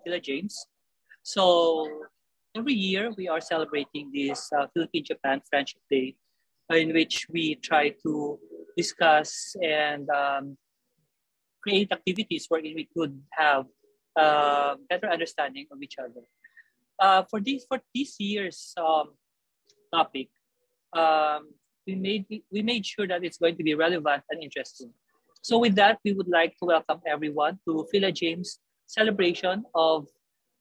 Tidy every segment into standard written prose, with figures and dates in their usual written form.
Phila James. So every year we are celebrating this Philippine-Japan Friendship Day, in which we try to discuss and create activities where we could have better understanding of each other. For this year's topic, um, we made sure that it's going to be relevant and interesting. So with that, we would like to welcome everyone to Phila James celebration of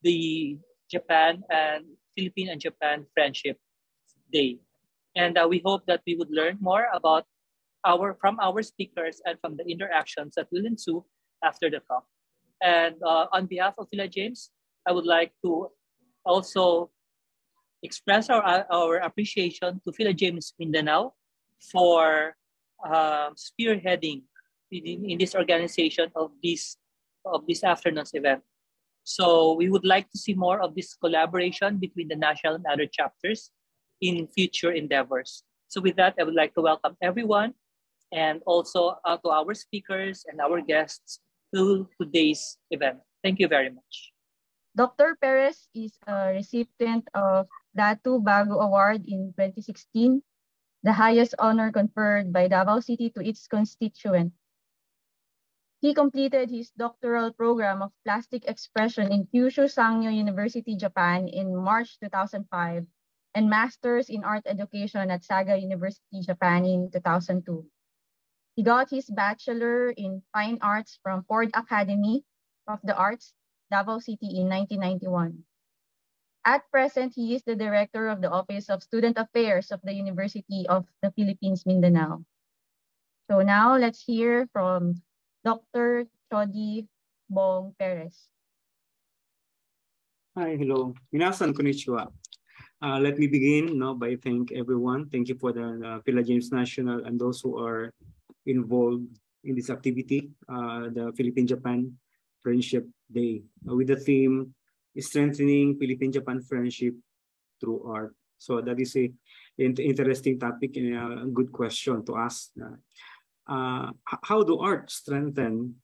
the Japan and Philippine and Japan Friendship Day. And we hope that we would learn more about from our speakers and from the interactions that will ensue after the talk. And on behalf of Phila James, I would like to also express our appreciation to Phila James Mindanao for spearheading in this organization of this afternoon's event. So we would like to see more of this collaboration between the national and other chapters in future endeavors. So with that, I would like to welcome everyone and also to our speakers and our guests to today's event. Thank you very much. Dr. Perez is a recipient of Datu Bago Award in 2016, the highest honor conferred by Davao City to its constituent. He completed his doctoral program of plastic expression in Kyushu Sangyo University, Japan in March 2005 and master's in art education at Saga University, Japan in 2002. He got his bachelor in fine arts from Ford Academy of the Arts, Davao City in 1991. At present, he is the director of the Office of Student Affairs of the University of the Philippines, Mindanao. So now let's hear from Dr. Chody Bong Perez. Hi, hello. Minasan konnichiwa. Let me begin by thank everyone. Thank you for the Phila James National and those who are involved in this activity, the Philippine-Japan Friendship Day, with the theme Strengthening Philippine-Japan Friendship Through Art. So that is an interesting topic and a good question to ask. How do art strengthen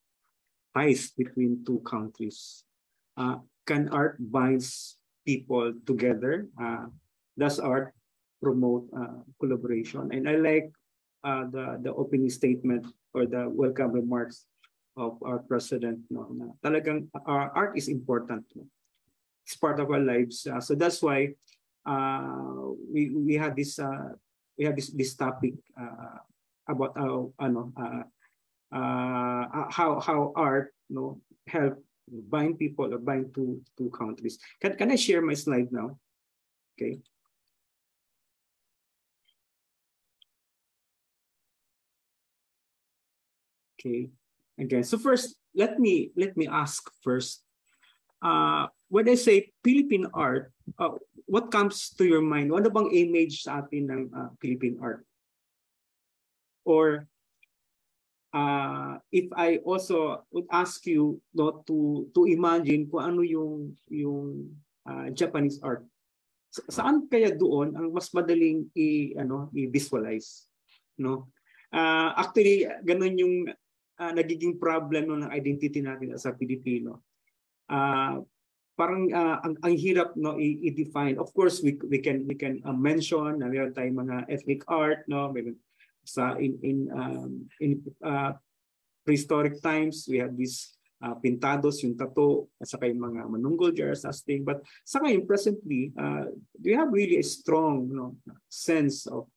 ties between two countries? Can art bind people together? Does art promote collaboration? And I like the opening statement or the welcome remarks of our president. Talagang art is important. It's part of our lives. So that's why we have this topic about how art help bind people or bind two countries. Can I share my slide now? Okay. Okay. Again, so first, let me ask first. When I say Philippine art, what comes to your mind? Ano bang image sa atin ng Philippine art? Or if I also would ask you to imagine kung ano yung Japanese art. Saan kaya doon ang mas madaling i-visualize, no? Actually, ganun yung nagiging problem ng identity natin sa Pilipino. Parang ang hirap i-define. Of course, we can mention na meron tayong mga ethnic art, no? In prehistoric times, we have these pintados, yung tattoo, at saka yung mga manunggol jars, asting. But sa ngayon, presently, do you have really a strong sense of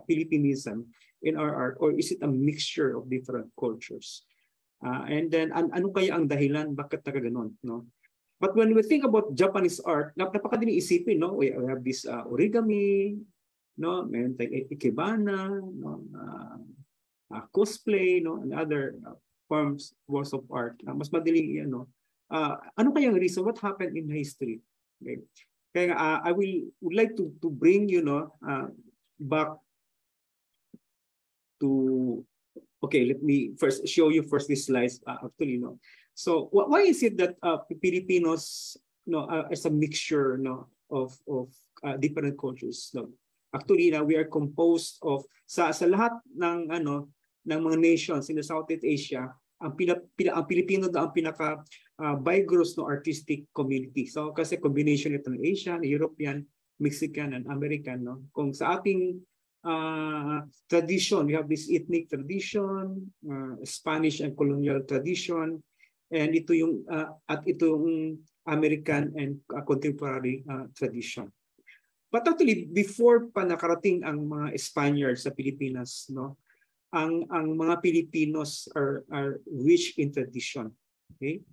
Filipinism in our art, or is it a mixture of different cultures? And then, ano kaya ang dahilan? Bakit ganon, no? But when we think about Japanese art, napakadaling isipin, no? We have this origami, no? Meron tayong ikebana, no? Cosplay, no? And other forms of art. Mas madaling, ano kaya ang reason? What happened in history? Okay. Kaya I would like to bring you, back to, okay, let me first show you these slides, actually, no. So why is it that Filipinos, is a mixture, of different cultures, no? Actually, we are composed of sa lahat ng ng mga nations in the Southeast Asia, ang Pilipino na ang pinaka vigorous no artistic community. So kasi combination ito ng Asian, European, Mexican, and American. No? Kung sa ating tradition, we have this ethnic tradition, Spanish and colonial tradition, and ito yung American and contemporary tradition. But actually, before pa nakarating ang mga Spaniards sa Pilipinas, no, ang mga Filipinos are rich in tradition. Okay?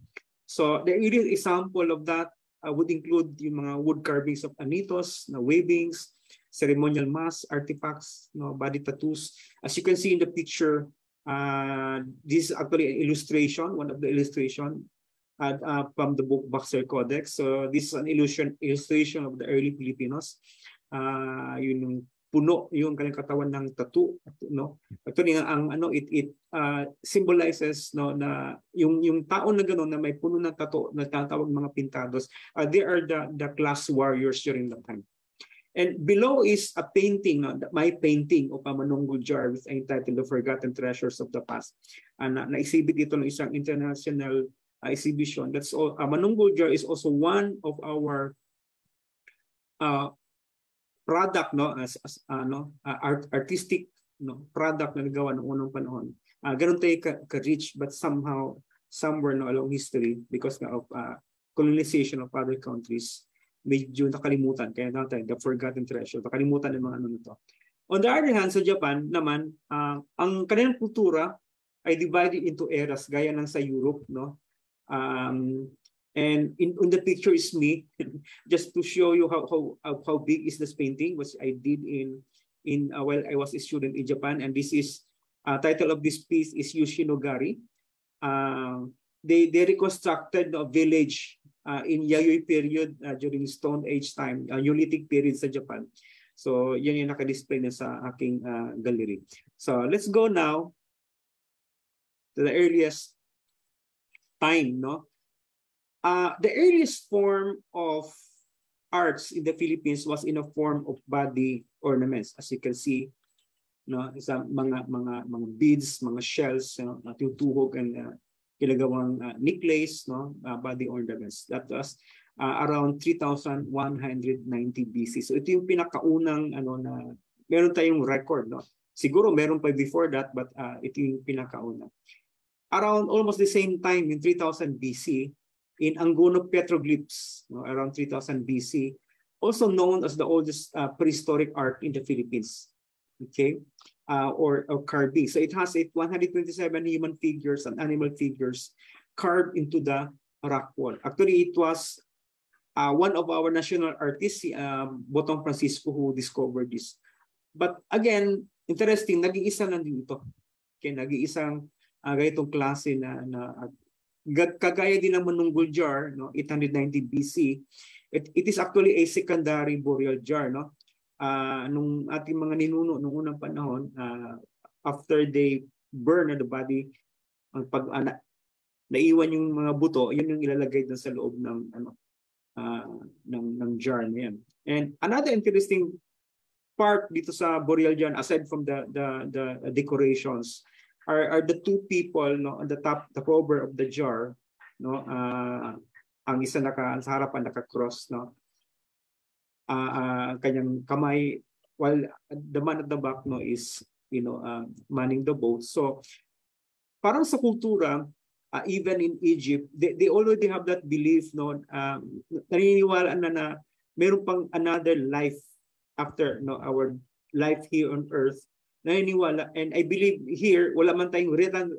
So the earliest example of that would include yung mga wood carvings of anitos, na weavings, ceremonial mask, artifacts, no, body tattoos. As you can see in the picture, this is actually an illustration, one of the illustration from the book Boxer Codex. So this is an illustration of the early Filipinos. Yun yung puno yung kanyang katawan ng tattoo, no. Actually ang it symbolizes no na yung tao na gano'n na may puno ng tattoo na tatawag mga pintados, they are the class warriors during that time. And below is a painting, no, my painting of a Manunggul jar with entitled The Forgotten Treasures of the Past. Na-exhibit ito ng isang international exhibition. That's all. Manunggul jar is also one of our product, no, as artistic, no, product na nagawa noong unang panahon. Ganun tayo ka-rich, but somehow somewhere no along history because of colonization of other countries, medyo nakalimutan. Kaya natin the forgotten treasure, nakalimutan ng mga ano nito. On the other hand, sa Japan naman, ang kanilang kultura ay divided into eras gaya ng sa Europe, no. And in the picture is me, just to show you how big is this painting, which I did while I was a student in Japan. And this is title of this piece is Yoshinogari. They reconstructed a village in Yayoi period during Stone Age time, Neolithic period sa Japan. So yan yung naka-display na sa aking gallery. So let's go now to the earliest time, no. The earliest form of arts in the Philippines was in a form of body ornaments, as you can see, no, sa mga beads, mga shells, you know, natutuhog and ginagawang necklace, no, body ornaments. That was around 3,190 BC. So ito yung pinakaunang na meron tayong record, no. Siguro meron pa before that, but ito yung pinakauna. Around almost the same time in 3000 BC, in Angono petroglyphs, no, around 3000 BC, also known as the oldest prehistoric art in the Philippines, okay, or carving. So it has 127 human figures and animal figures carved into the rock wall. Actually, it was one of our national artists, Botong Francisco, who discovered this. But again, interesting, nag-iisa na dito. Okay, nag-iisang ganitong klase na kagaya din ng Manunggul jar, no, 890 BC. It is actually a secondary burial jar, no. Nung ating mga ninuno nung unang panahon, after they burn the body, pag naiwan yung mga buto, yun yung ilalagay doon sa loob ng jar na yan. And another interesting part dito sa burial jar, aside from the decorations, are the two people, no, on the top, the cover of the jar, no, ang isa sa harapan naka-cross, no, kanyang kamay, while the man at the back, no, is, you know, manning the boat. So parang sa kultura, even in Egypt, they already have that belief, no, naniniwala na meron pang another life after, no, our life here on earth. Naniniwala, and I believe here wala man tayong written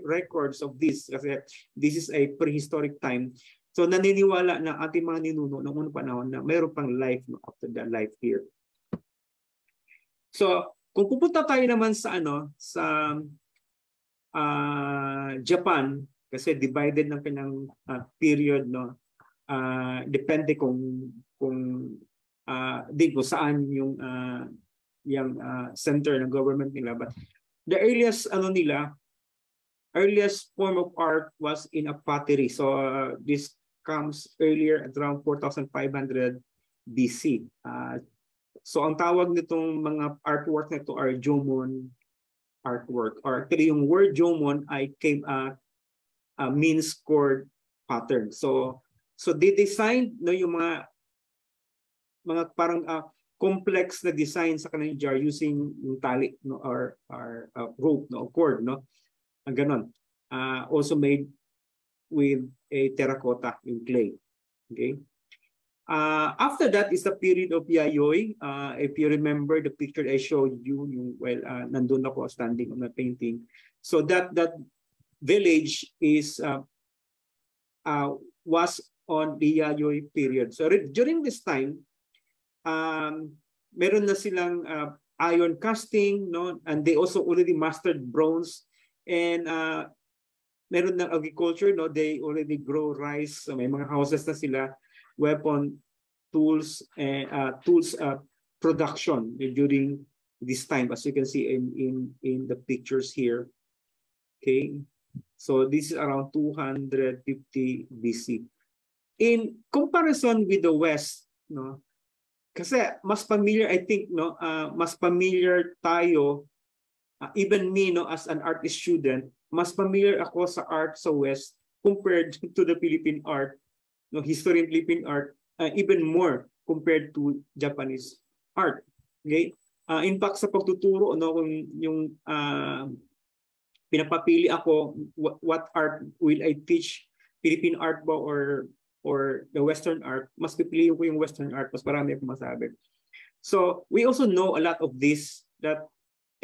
records of this kasi this is a prehistoric time. So naniniwala na ating mga ninuno noong unang panahon na mayroon pang life, no, after the life here. So kung pupunta tayo naman sa Japan, kasi divided ng kanyang period, no, depende kung saan yung center ng government nila, but the earliest form of art was in a pottery. So this comes earlier at around 4500 BC. So ang tawag nitong mga artwork nito are jomon, artwork. Or actually, yung word Jomon ay came means chord pattern. So they designed no yung mga parang complex na design sa kanilang jar using yung tali no or rope no cord no. Ang ganon. Also made with a terracotta in clay. Okay. After that is the period of Yayoi. If you remember the picture I showed you, nandun ako standing on the painting. So that village is was on the Yayoi period. So during this time, meron na silang iron casting, no, and they also already mastered bronze, and meron ng agriculture, no, they already grow rice. So may mga houses na sila. Weapon, tools, and production during this time, as you can see in the pictures here. Okay, so this is around 250 BC. In comparison with the West, no, kasi mas familiar, I think, no, mas familiar tayo, even me, no, as an art student, mas familiar ako sa art sa West compared to the Philippine art. No, history in Philippine art, even more compared to Japanese art. Okay? In fact, sa pagtuturo, no, kung yung pinapapili ako, what art will I teach, Philippine art ba or the Western art, mas pipiliin ko yung Western art, mas marami akong masabi. So, we also know a lot of this, that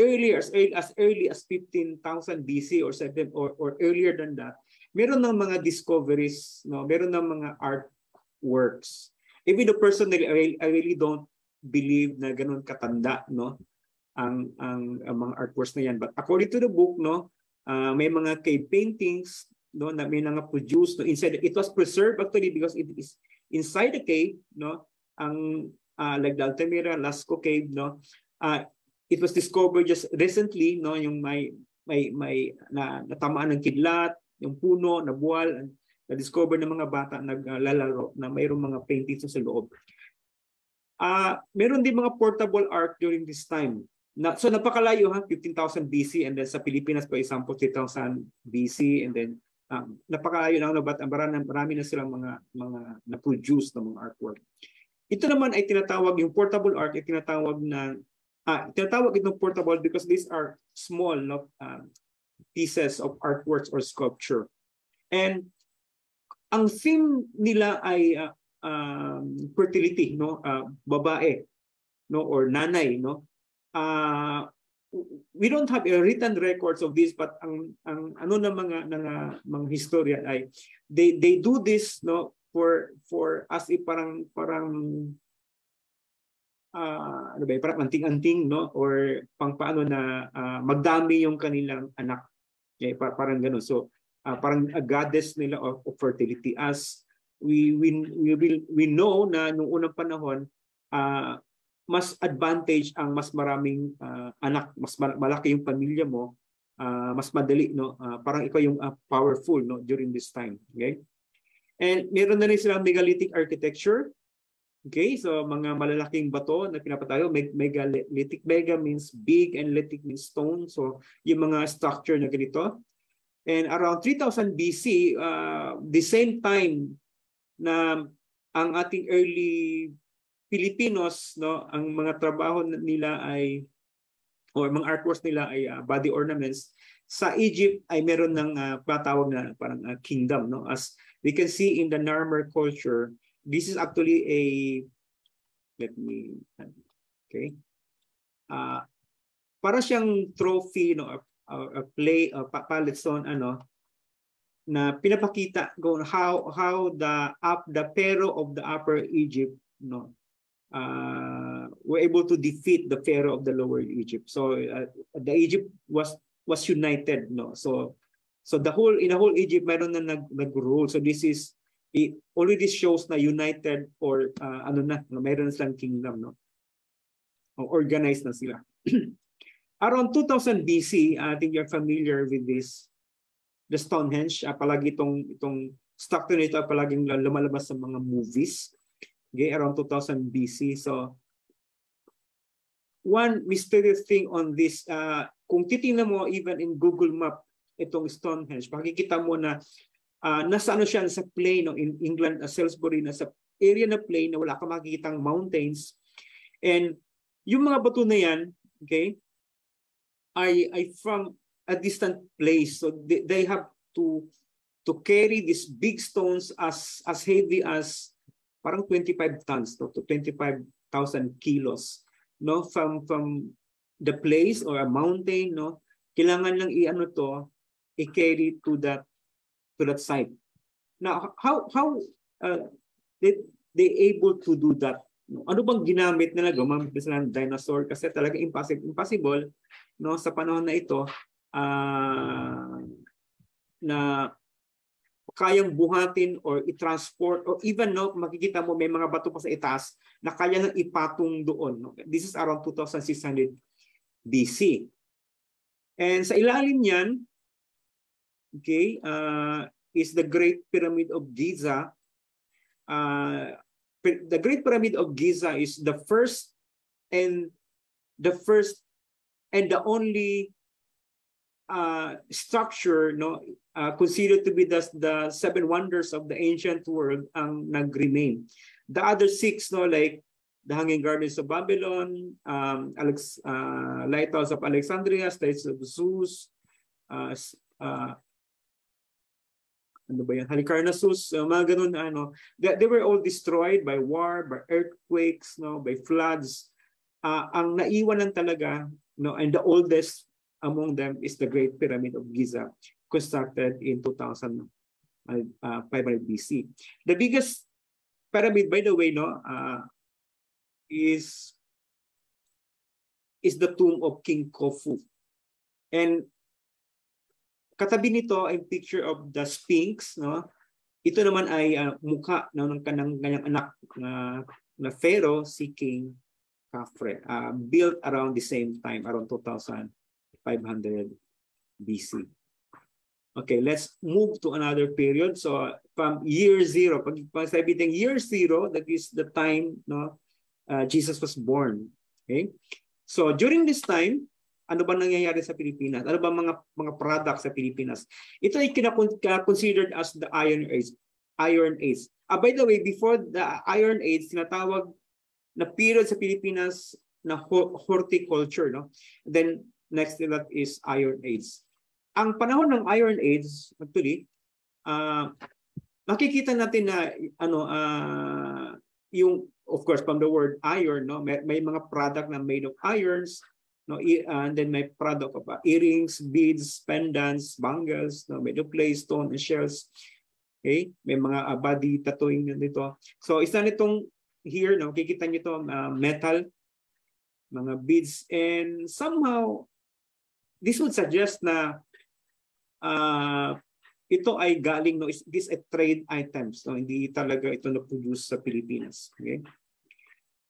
as early as 15,000 BC or earlier than that, meron ng mga discoveries, no, meron ng mga artworks. Even though personally, I really don't believe na ganun katanda, no, ang mga artworks na yan. But according to the book, no, may mga cave paintings, no, na may mga produced, no, inside. It was preserved actually because it is inside the cave, no, ang like the Altamira, Lascaux cave, no, it was discovered just recently, no, yung may natamaan ng kidlat, yung puno, nabuwal, na-discover ng mga bata naglalaro na mayroong mga paintings sa loob. Meron din mga portable art during this time. So napakalayo, 15,000 BC, and then sa Pilipinas, for example, 3,000 BC, and then napakalayo na, but marami na silang mga na-produce ng mga artwork. Ito naman ay tinatawag, yung portable art ay tinatawag itong portable because these are small, no, pieces of artworks or sculpture. And ang theme nila ay fertility, no, babae, no, or nanay, no. We don't have written records of this, but ang ano na mga historian ay they do this, no, for as if parang ano ba, parang anting-anting, no, or paano na magdami yung kanilang anak. Okay, parang gano'n. So parang a goddess nila of fertility. As we know na nung unang panahon, mas advantage ang mas maraming anak, mas malaki yung pamilya mo, mas madali, no, parang ikaw yung powerful, no, during this time. Okay, and meron na rin silang megalithic architecture. Okay, so mga malalaking bato na pinapatayo, megalithic, mega means big and lithic means stone. So yung mga structure na ganito. And around 3,000 BC, the same time na ang ating early Filipinos, no, ang mga trabaho nila ay, or mga artworks nila ay body ornaments, sa Egypt ay meron ng patawag na parang kingdom, no. As we can see in the Narmer culture, this is actually para siyang trophy, no, a palette stone, ano, na pinapakita how the pharaoh of the Upper Egypt, no, were able to defeat the pharaoh of the Lower Egypt. So the Egypt was united, no. So in the whole Egypt meron na nag-rule. So this is, it already shows na united, or mayroon silang kingdom, no? Organized na sila. Around 2000 BC, I think you're familiar with this, the Stonehenge. Palagi itong structure nito palaging lumalabas sa mga movies. Okay, around 2000 BC. So one mysterious thing on this, kung titingnan mo even in Google Map itong Stonehenge, makikita mo na nasa ano siya, sa plain, no, in England, Salisbury, nasa area na plain na wala ka makikitang mountains. And yung mga bato na yan, okay, ay from a distant place. So they have to carry these big stones as heavy as parang 25 tons, no, to 25,000 kilos, no, from the place or a mountain, no. Kailangan lang i-ano to, i-carry to that site. Now, how they able to do that? Ano bang ginamit nila? Gumamit sila ng dinosaur kasi talaga impossible, no, sa panahon na ito na kayang buhatin or i-transport or even, no, makikita mo may mga bato pa sa itaas na kaya nang ipatong doon, no? This is around 2600 BC. And sa ilalim niyan, okay, is the Great Pyramid of Giza. The Great Pyramid of Giza is the first and the only structure, no, considered to be the seven wonders of the ancient world ang nag-remain. The other six, no, like the Hanging Gardens of Babylon, Lighthouse of Alexandria, Statues of Zeus, ano ba yan? Halicarnassus, mga ganun, ano, they were all destroyed by war, by earthquakes, no, by floods. Ang naiwanan talaga, no, and the oldest among them is the Great Pyramid of Giza, constructed in 2500 BC. The biggest pyramid, by the way, no, is the tomb of King Khufu. And katabi nito ay picture of the Sphinx, no? Ito naman ay mukha ng kanyang anak na pharaoh, si King Khafre, built around the same time, around 2500 BC. Okay, let's move to another period. So from year zero, pag sabihin year zero, that is the time, no, Jesus was born. Okay, so during this time, ano ba nangyayari sa Pilipinas? Ano ba mga products sa Pilipinas? Ito ay considered as the Iron Age. Iron Age. By the way, before the Iron Age, tinatawag na period sa Pilipinas na horticulture, no? Then next to that is Iron Age. Ang panahon ng Iron Age, actually, makikita natin na yung, of course, from the word iron, no, may mga product na made of irons, no, and then may product of earrings, beads, pendants, bangles, no, made of clay, stone, and shells. Okay, may mga body tattooing dito. So isa nitong here, no, kikita niyo to, metal, mga beads, and somehow this would suggest na ito ay galing, no, this a trade items, no, hindi talaga ito na-produce sa Pilipinas. Okay,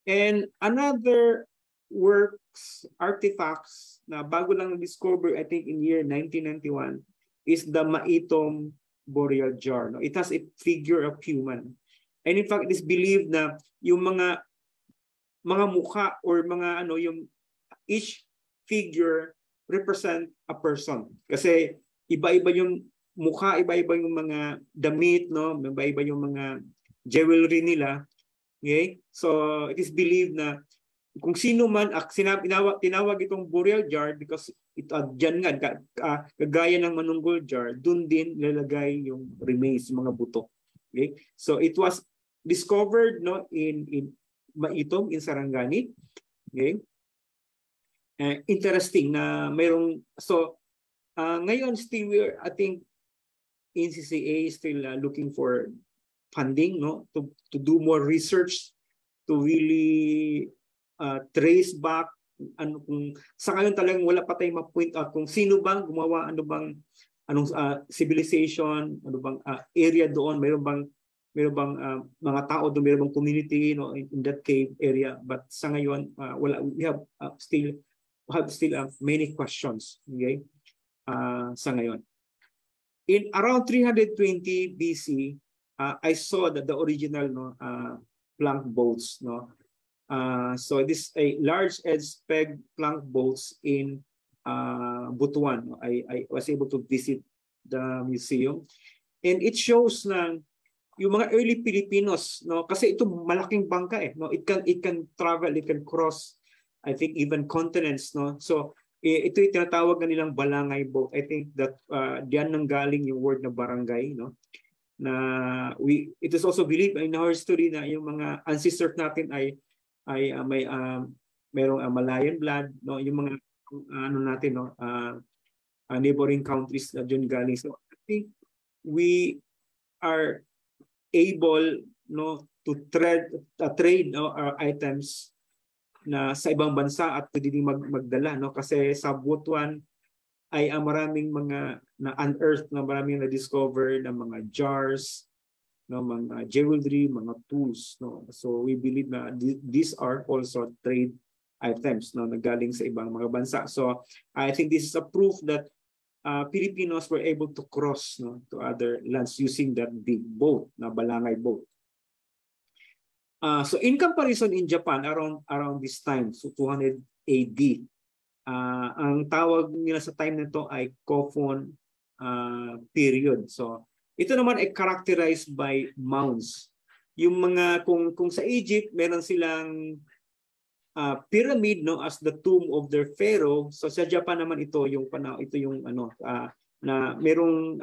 and another works, artifacts na bago lang na-discover, I think in year 1991, is the Maitom burial jar. No? It has a figure of human. And in fact, it is believed na yung mga mukha or mga ano, yung each figure represent a person. Kasi iba-iba yung mukha, iba-iba yung mga damit, no? Iba-iba yung mga jewelry nila. Okay? So it is believed na kung sino man, tinawag itong burial jar because dyan nga, kagaya ng manunggol jar, dun din lalagay yung remains, mga buto. Okay? So it was discovered, no, in Maitom, in Sarangani. Okay? Interesting na mayroong, so ngayon still I think NCCA is still looking for funding, no, to do more research to really trace back ano, kung sa ngayon talagang wala pa tayong ma-point out kung sino bang gumawa, anong civilization, ano bang area doon, mayroon bang mga tao doon, mayroon bang community, no, in that cave area. But sa ngayon wala, we have still many questions, okay, sa ngayon. In around 320 BC, I saw that the original, no, plank boats, no. So this a large edge peg plank boats in Butuan. No? I was able to visit the museum, and it shows na yung mga early Filipinos, no, kasi ito malaking bangka no, it can travel, it can cross, I think even continents, no. So ito yung tinatawag na nilang balangay boat. I think that diyan nanggaling yung word na barangay, no, na it is also believed in our history na yung mga ancestors natin ay may merong Malayan blood, no, yung mga ano natin, no, neighboring countries na diyan galing. So I think we are able, no, to trade our items na sa ibang bansa at pwede din magdala, no, kasi sa Butuan ay maraming mga na unearthed, na maraming na discover na mga jars, no, mga jewelry, mga tools, no. So we believe na these are also trade items, no, na galing sa ibang mga bansa. So I think this is a proof that Filipinos were able to cross, no, to other lands using that big boat, na balangay boat. So in comparison in Japan, around this time, so 200 AD, ang tawag nila sa time nito ay Kofun period. So ito naman ay characterized by mounds. Yung mga kung sa Egypt meron silang pyramid, no, as the tomb of their pharaoh. So sa Japan naman ito yung ano na merong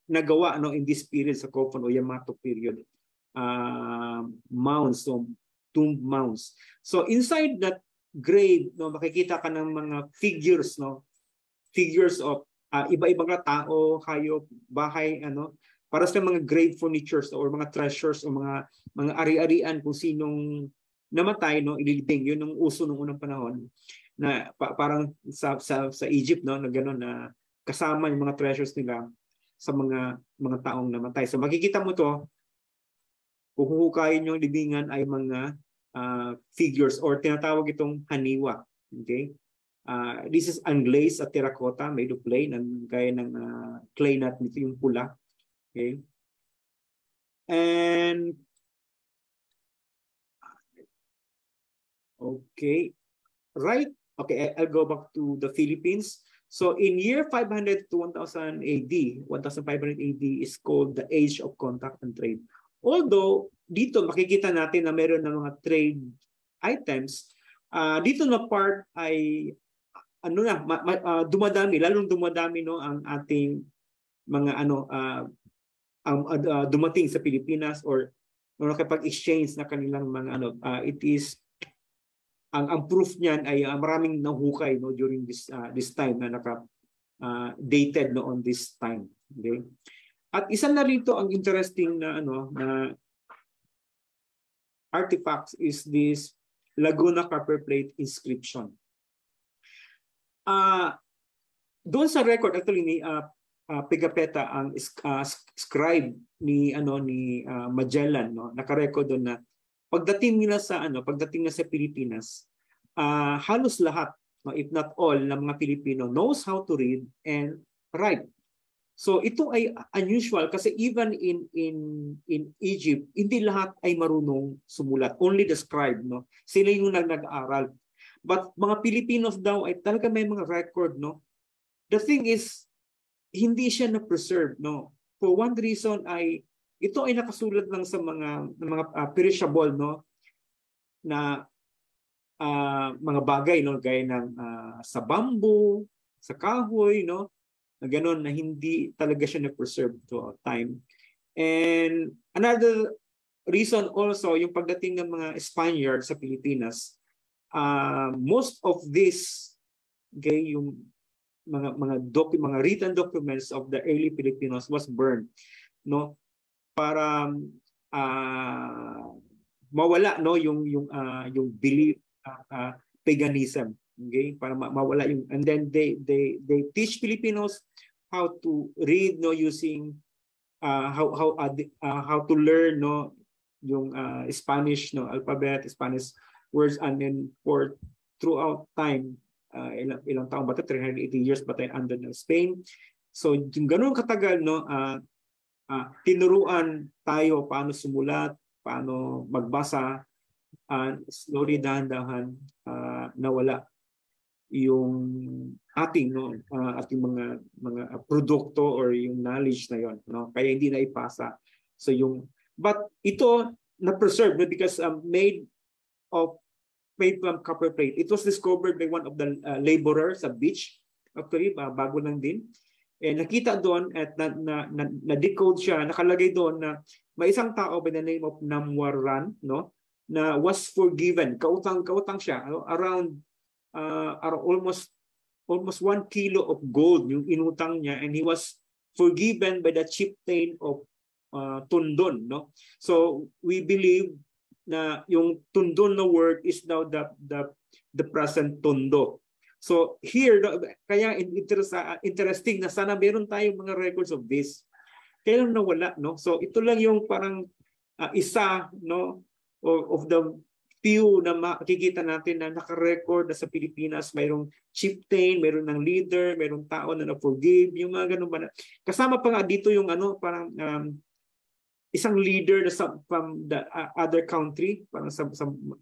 nagawa, no, in this period sa Kofun o Yamato period, mounds, so tomb mounds. So inside that grave, no, makikita ka ng mga figures, no, figures of iba-ibang tao, hayop, bahay, ano, para sa mga grave furnitures or mga treasures o mga ari-arian kung sinong namatay, no, ililibing. Yun ang uso nung unang panahon na parang sa Egypt, no, na gano'n, na kasama yung mga treasures nila sa mga taong namatay. So makikita mo to, kung huhukayin yung libingan ay mga figures or tinatawag itong haniwa. Okay? This is unglazed at terracotta, made of clay, gaya ng clay natin, ito yung pula. Okay? And okay, right. Okay, I'll go back to the Philippines. So in year 500 to 1000 AD, 1500 AD is called the Age of Contact and Trade. Although dito makikita natin na meron ng mga trade items, dito na part ay ano na dumadami, lalong dumadami, no, ang ating mga dumating sa Pilipinas or nakapag-exchange na kanilang mga it is ang proof niyan ay maraming nahukay, no, during this time na dated, no, on this time. Okay? At isa na rito ang interesting na na artifacts is this Laguna copper plate inscription. Doon sa record actually ni Pigafetta, ang scribe ni Magellan, no, naka-record doon na pagdating nila sa Pilipinas, halos lahat, no, if not all, ng mga Pilipino knows how to read and write. So ito ay unusual kasi even in Egypt, hindi lahat ay marunong sumulat. Only the scribe, no. Sila yung nag-aaral. But mga Pilipinos daw ay talaga may mga record, no. The thing is, hindi siya na-preserve, no. For one reason ay ito ay nakasulat lang sa mga perishable, no, na mga bagay, no, gaya ng sa bamboo, sa kahoy, no, na gano'n, na hindi talaga siya na-preserve to time. And another reason also, yung pagdating ng mga Spaniards sa Pilipinas, most of this, okay, yung mga written documents of the early Filipinos was burned, no, para mawala, no, yung belief, paganism, okay, para mawala yung, and then they teach Filipinos how to read, no, using how to learn, no, yung Spanish, no, alphabet, Spanish words, and then throughout time, ilang taon ba ito? 380 years ba tayo under Spain? So yung ganun katagal, no, tinuruan tayo paano sumulat, paano magbasa, slowly, dahan-dahan, nawala yung ating ating mga produkto or yung knowledge na yon, no, kaya hindi na ipasa. So but ito na preserved because made from copper plate. It was discovered by one of the laborers sa beach, actually bago lang din. Nakita doon at na-decode siya, nakalagay doon na may isang tao by the name of Namwaran, no, na was forgiven. Kautang siya, around almost 1 kilo of gold yung inutang niya, and he was forgiven by the chieftain of Tundon, no. So we believe na yung Tundon na word is now the present Tondo. So here, kaya interesting na sana meron tayong mga records of this. Kaya lang nawala, no? So ito lang yung parang isa, no, of the few na makikita natin na naka-record na sa Pilipinas, mayroong chieftain, mayroong ng leader, mayroong tao na na-forgive, yung mga ganun ba na. Kasama pa nga dito yung parang isang leader from the other country, parang sa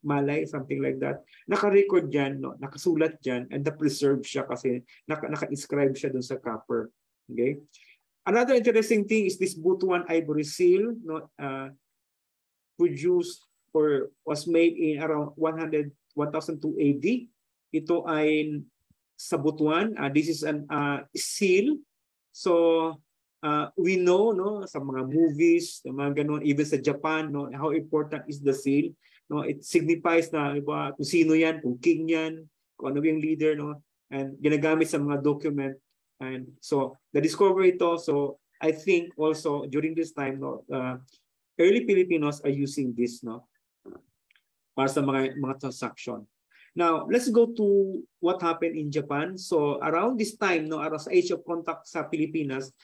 Malay, something like that. Naka-record dyan, no? Nakasulat dyan, and na-preserve siya kasi naka-inscribe siya dun sa copper. Okay? Another interesting thing is this Butuan ivory seal, no? Produced or was made in around 1002 AD. Ito ay sa Butuan. This is an seal. So, we know, no, sa mga movies, sa mga ganun, even sa Japan, no, how important is the seal. No, it signifies na iba, kung sino yan, kung king yan, kung ano yung leader, no, and ginagamit sa mga document. And so the discovery ito, so I think also during this time, no, early Filipinos are using this, no, para sa mga transaction. Now, let's go to what happened in Japan. So around this time, no, around sa age of contact sa Pilipinas,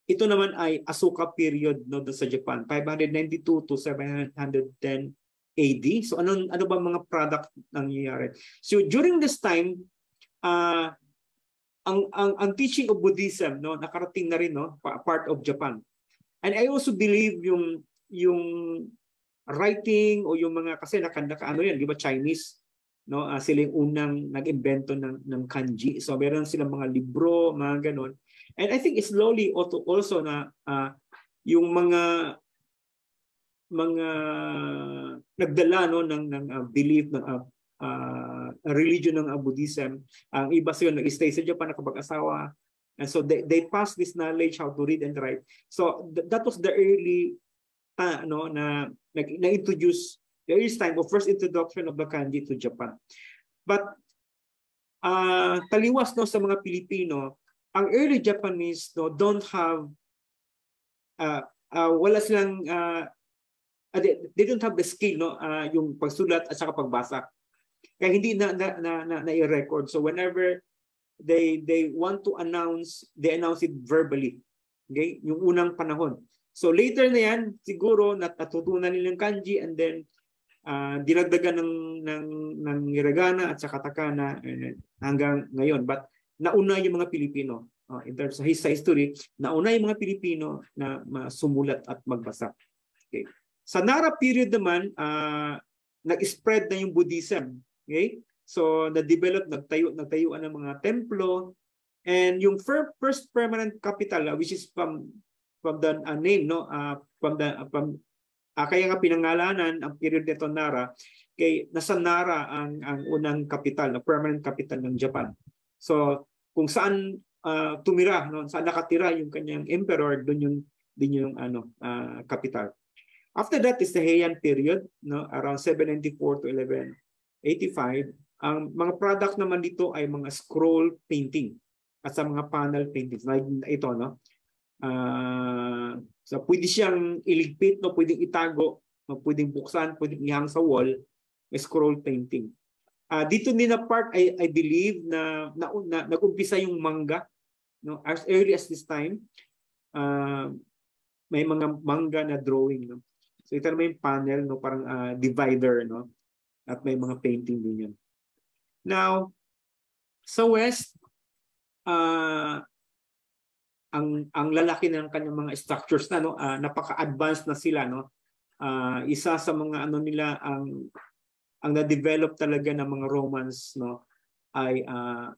ito naman ay Asuka period, no, sa Japan, 592 to 710 AD. So ano ba mga product nangyayari? So during this time, ang teaching of Buddhism, no, nakarating na rin, no, part of Japan. And I also believe yung writing o yung mga, kasi ano yan, di ba, Chinese, no, sila yung unang nag-invento ng kanji. So meron silang mga libro, mga ganon. And I think it's slowly also na yung mga nagdala, no, ng belief ng religion ng Buddhism. Ang iba sila nag-stay sa Japan, nakapag-asawa. And so they pass this knowledge how to read and write. So that was the early na-introduce the earliest time of first introduction of the kanji to Japan. But taliwas, no, sa mga Pilipino, ang early Japanese, no, don't have wala silang they don't have the skill, no, yung pagsulat at saka pagbasa. Kaya hindi na i-record. So whenever they want to announce, they announce it verbally. Okay? Yung unang panahon. So later na yan, siguro natutunan nilang kanji, and then dinagdagan ng hiragana at saka takana hanggang ngayon. But nauna yung mga Pilipino, in terms of sa history, nauna yung mga Pilipino na sumulat at magbasa. Okay. Sa Nara period naman, nag-spread na yung Buddhism. Okay? So na-develop, nagtayuan ng mga templo, and yung first permanent capital, which is from the name, no, kaya nga pinangalanan ang period nito Nara, kay nasa Nara ang unang capital, permanent capital ng Japan. So kung saan tumira, no, saan nakatira yung kanyang emperor, doon yung capital. After that is the Heian period, no, around 794 to 1185. Ang mga product naman dito ay mga scroll painting at sa mga panel paintings. Ito, no. So pwede siyang iligpit, no, pwedeng itago, no, pwedeng buksan, pwedeng ihang sa wall, scroll painting. Dito din na part I believe na nag-umpisa yung manga, no, as early as this time. May mga manga na drawing, no. So ito naman yung panel, no, parang divider, no, at may mga painting din yan. Now sa West, ang lalaki ng kanyang mga structures na, no, napaka-advanced na sila, no. Isa sa mga nila ang na-develop talaga ng mga Romans, no, ay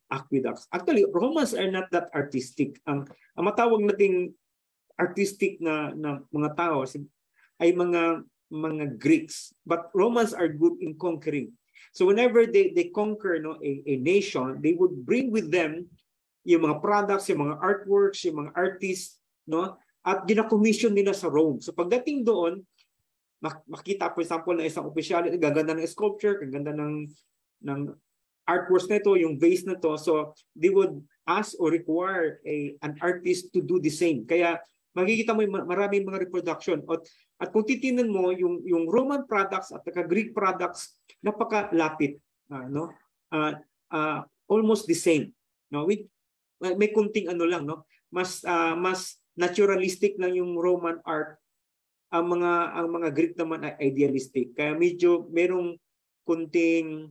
aqueducts. Actually, Romans are not that artistic. Ang matawag nating artistic na mga tao ay mga Greeks. But Romans are good in conquering. So whenever they conquer a nation, they would bring with them yung mga products, yung mga artworks, yung mga artists, at gina-commission nila sa Rome. So pagdating doon, makita for example na isang opisyal, gaganda ng sculpture, gaganda ng artworks na ito, yung vase na to. So they would ask or require an artist to do the same. Kaya makikita mo yung maraming mga reproduction. At kung titingnan mo yung Roman products at Greek products, napakalapit, almost the same. With may kunting lang, mas naturalistic lang yung Roman art. Ang mga Greek naman ay idealistic. Kaya medyo merong kunting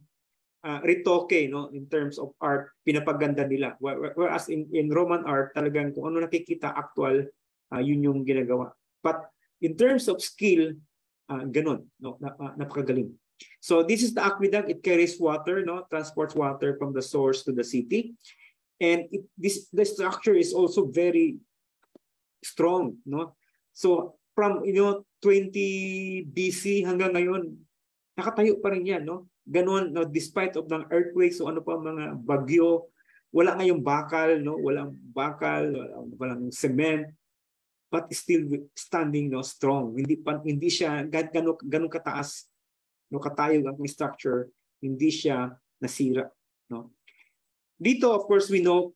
retoke, in terms of art, pinapaganda nila. Whereas in Roman art, talagang kung ano nakikita actual, yun yung ginagawa. But in terms of skill, ganun, napakagaling. So this is the aqueduct. It carries water, transports water from the source to the city. And the structure is also very strong, So from 20 BC hanggang ngayon, nakatayo pa rin yan, Ganon, despite of ng earthquakes o ano pa mga bagyo, wala ngayong bakal, walang bakal, walang cement, but still standing, strong. Hindi siya ganun kataas, katayog ang structure, hindi siya nasira, Dito, of course, we know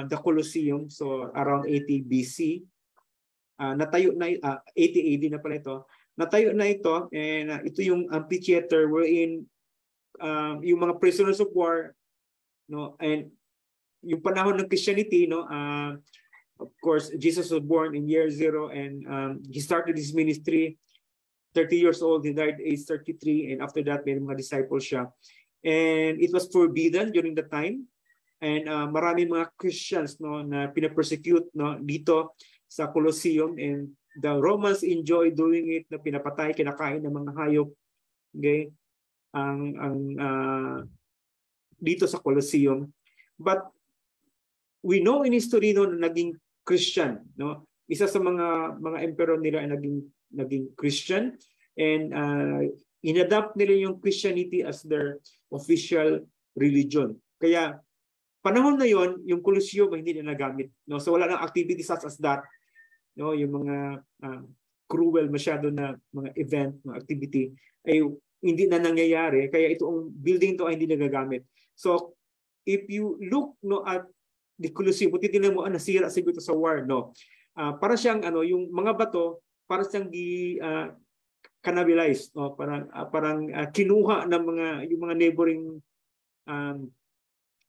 the Colosseum, so around 80 BC, natayo na 80 AD na pala ito. Natayo na ito, and ito yung amphitheater wherein yung mga prisoners of war, and yung panahon ng Christianity, of course, Jesus was born in year 0, and he started his ministry 30 years old. He died at age 33, and after that, may mga disciples siya. And it was forbidden during the time, and marami mga Christians, na pinapersecute, dito sa Colosseum, and the Romans enjoy doing it, na pinapatay, kinakain ng mga hayop, okay? Dito sa Colosseum. But we know in history na naging Christian, isa sa mga emperor nila ay naging Christian, and inadapt nila yung Christianity as their official religion. Kaya panahon na yon, yung Colosseum ay hindi na nagamit, So wala nang activities such as that, yung mga cruel masyado na mga event, mga activity ay hindi na nangyayari, kaya itong building to ay hindi nagagamit. So if you look at the Colosseum, titingnan mo, nasira siguro sa war, para siyang yung mga bato, para siyang cannibalized, parang kinuha ng yung mga neighboring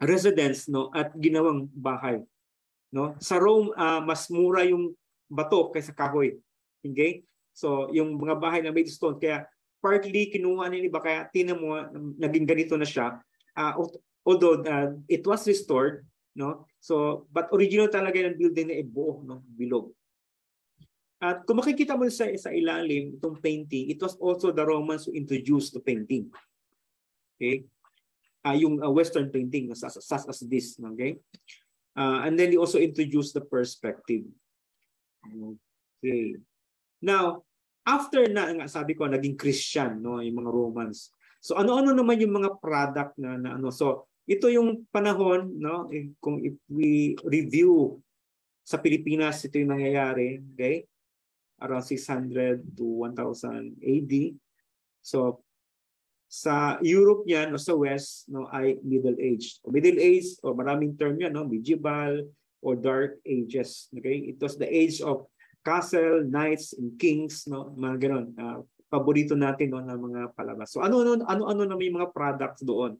residents, at ginawang bahay, Sa Rome, mas mura yung bato kaysa kahoy. Okay? So yung mga bahay na made stone, kaya partly kinuha nila iba, kaya tinan mo naging ganito na siya. Although it was restored, So but original talaga yung building na buo, bilog. At kung makikita mo sa ilalim itong painting, it was also the Romans who introduced the painting. Okay? Yung Western painting, such as this, okay? And then they also introduced the perspective. Okay. Now, after na sabi ko naging Christian, yung mga Romans. So ano-ano naman yung mga product na So ito yung panahon, kung if we review sa Pilipinas, ito yung nangyayari, okay? Around 600 to 1000 AD. So sa Europe yan, sa West, ay Middle Age. Middle Age, maraming term yan, medieval or Dark Ages. Okay? It was the age of castle, knights, and kings, mga ganon. Paborito natin na mga palabas. So ano na may mga products doon.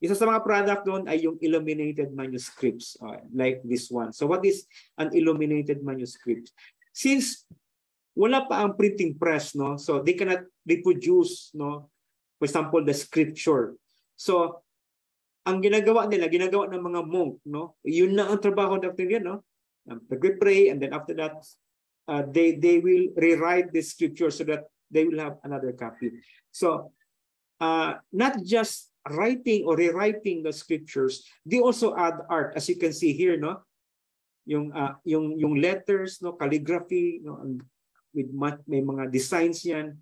Isa sa mga product doon ay yung illuminated manuscripts, like this one. So what is an illuminated manuscript? Since wala pa ang printing press, so they cannot reproduce, for example, the scripture. So ang ginagawa ng mga monk, yun na ang trabaho natin yan, Pag-pray, and then after that, they will rewrite the scripture so that they will have another copy. So not just writing or rewriting the scriptures, they also add art, as you can see here, no? Yung letters, no, calligraphy, no, with may mga designs yan.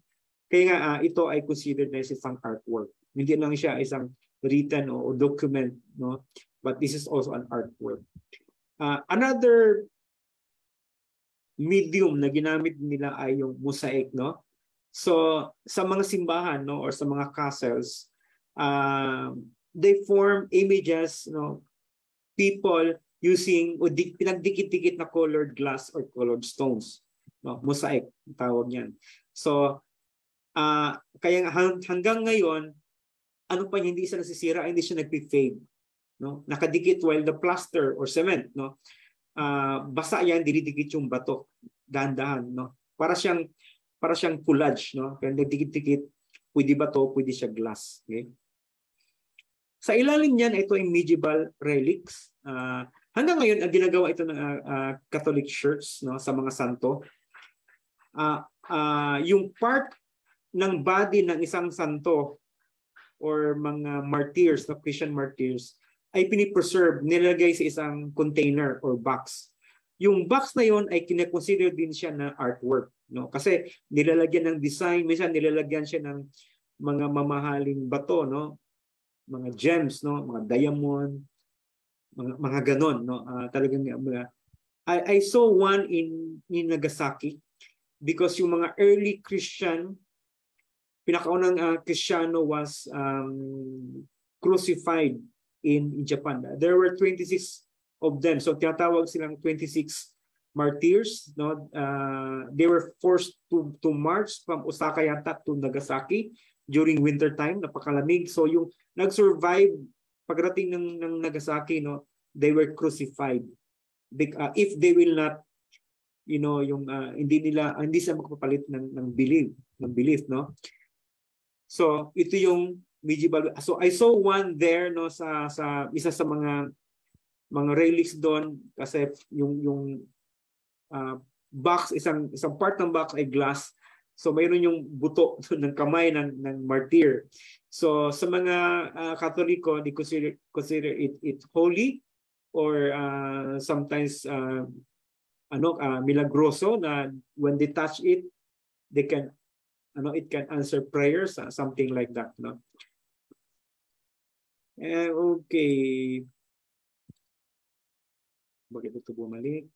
Kaya nga ito ay considered na isang artwork. Hindi lang siya isang written o document, no? But this is also an artwork. Another medium na ginamit nila ay yung mosaic, no? So sa mga simbahan, no, or sa mga castles, they form images, no, people using o pinagdikit-dikit na colored glass or colored stones, no, mosaic tawag niyan. So kaya hanggang ngayon, ano pa, hindi siya nasisira, hindi siya nagpi-fade, no? Nakadikit, while the plaster or cement, no, basa yan, dinidikit yung bato dahan-dahan, no? Para siyang collage, no? Kaya nagdikit-dikit, pwede bato, pwede siya glass. Okay? Sa ilalim niyan, ito yung medieval relics. Hanggang ngayon, ginagawa ito ng Catholic Church, no, sa mga santo. Yung part ng body ng isang santo or mga martyrs, no, Christian martyrs, ay pinipreserve, nilalagay sa isang container or box. Yung box na yon ay kine-consider din siya na artwork, no? Kasi nilalagyan ng design, minsan nilalagyan siya ng mga mamahaling bato, no? Mga gems, no? Mga diamond, mga ganon, no? Talagang I saw one in Nagasaki because yung mga early Christian, pinakaunang Kristiyano was crucified in Japan. There were 26 of them. So tinatawag silang 26 martyrs, no? They were forced to march from Osaka yata to Nagasaki during winter time, napakalamig. So yung nag-survive pagdating ng Nagasaki, no, they were crucified. If they will not, you know, yung hindi sila magpapalit ng belief, no? So ito yung medieval. So I saw one there, no, sa isa sa mga relics doon, kasi yung box, isang part ng box ay glass. So mayroon yung buto ng kamay ng martyr. So sa mga Katoliko, they consider it holy, or sometimes milagroso, na when they touch it, they can it can answer prayers, something like that, no? Okay. Bakit ito bumalik?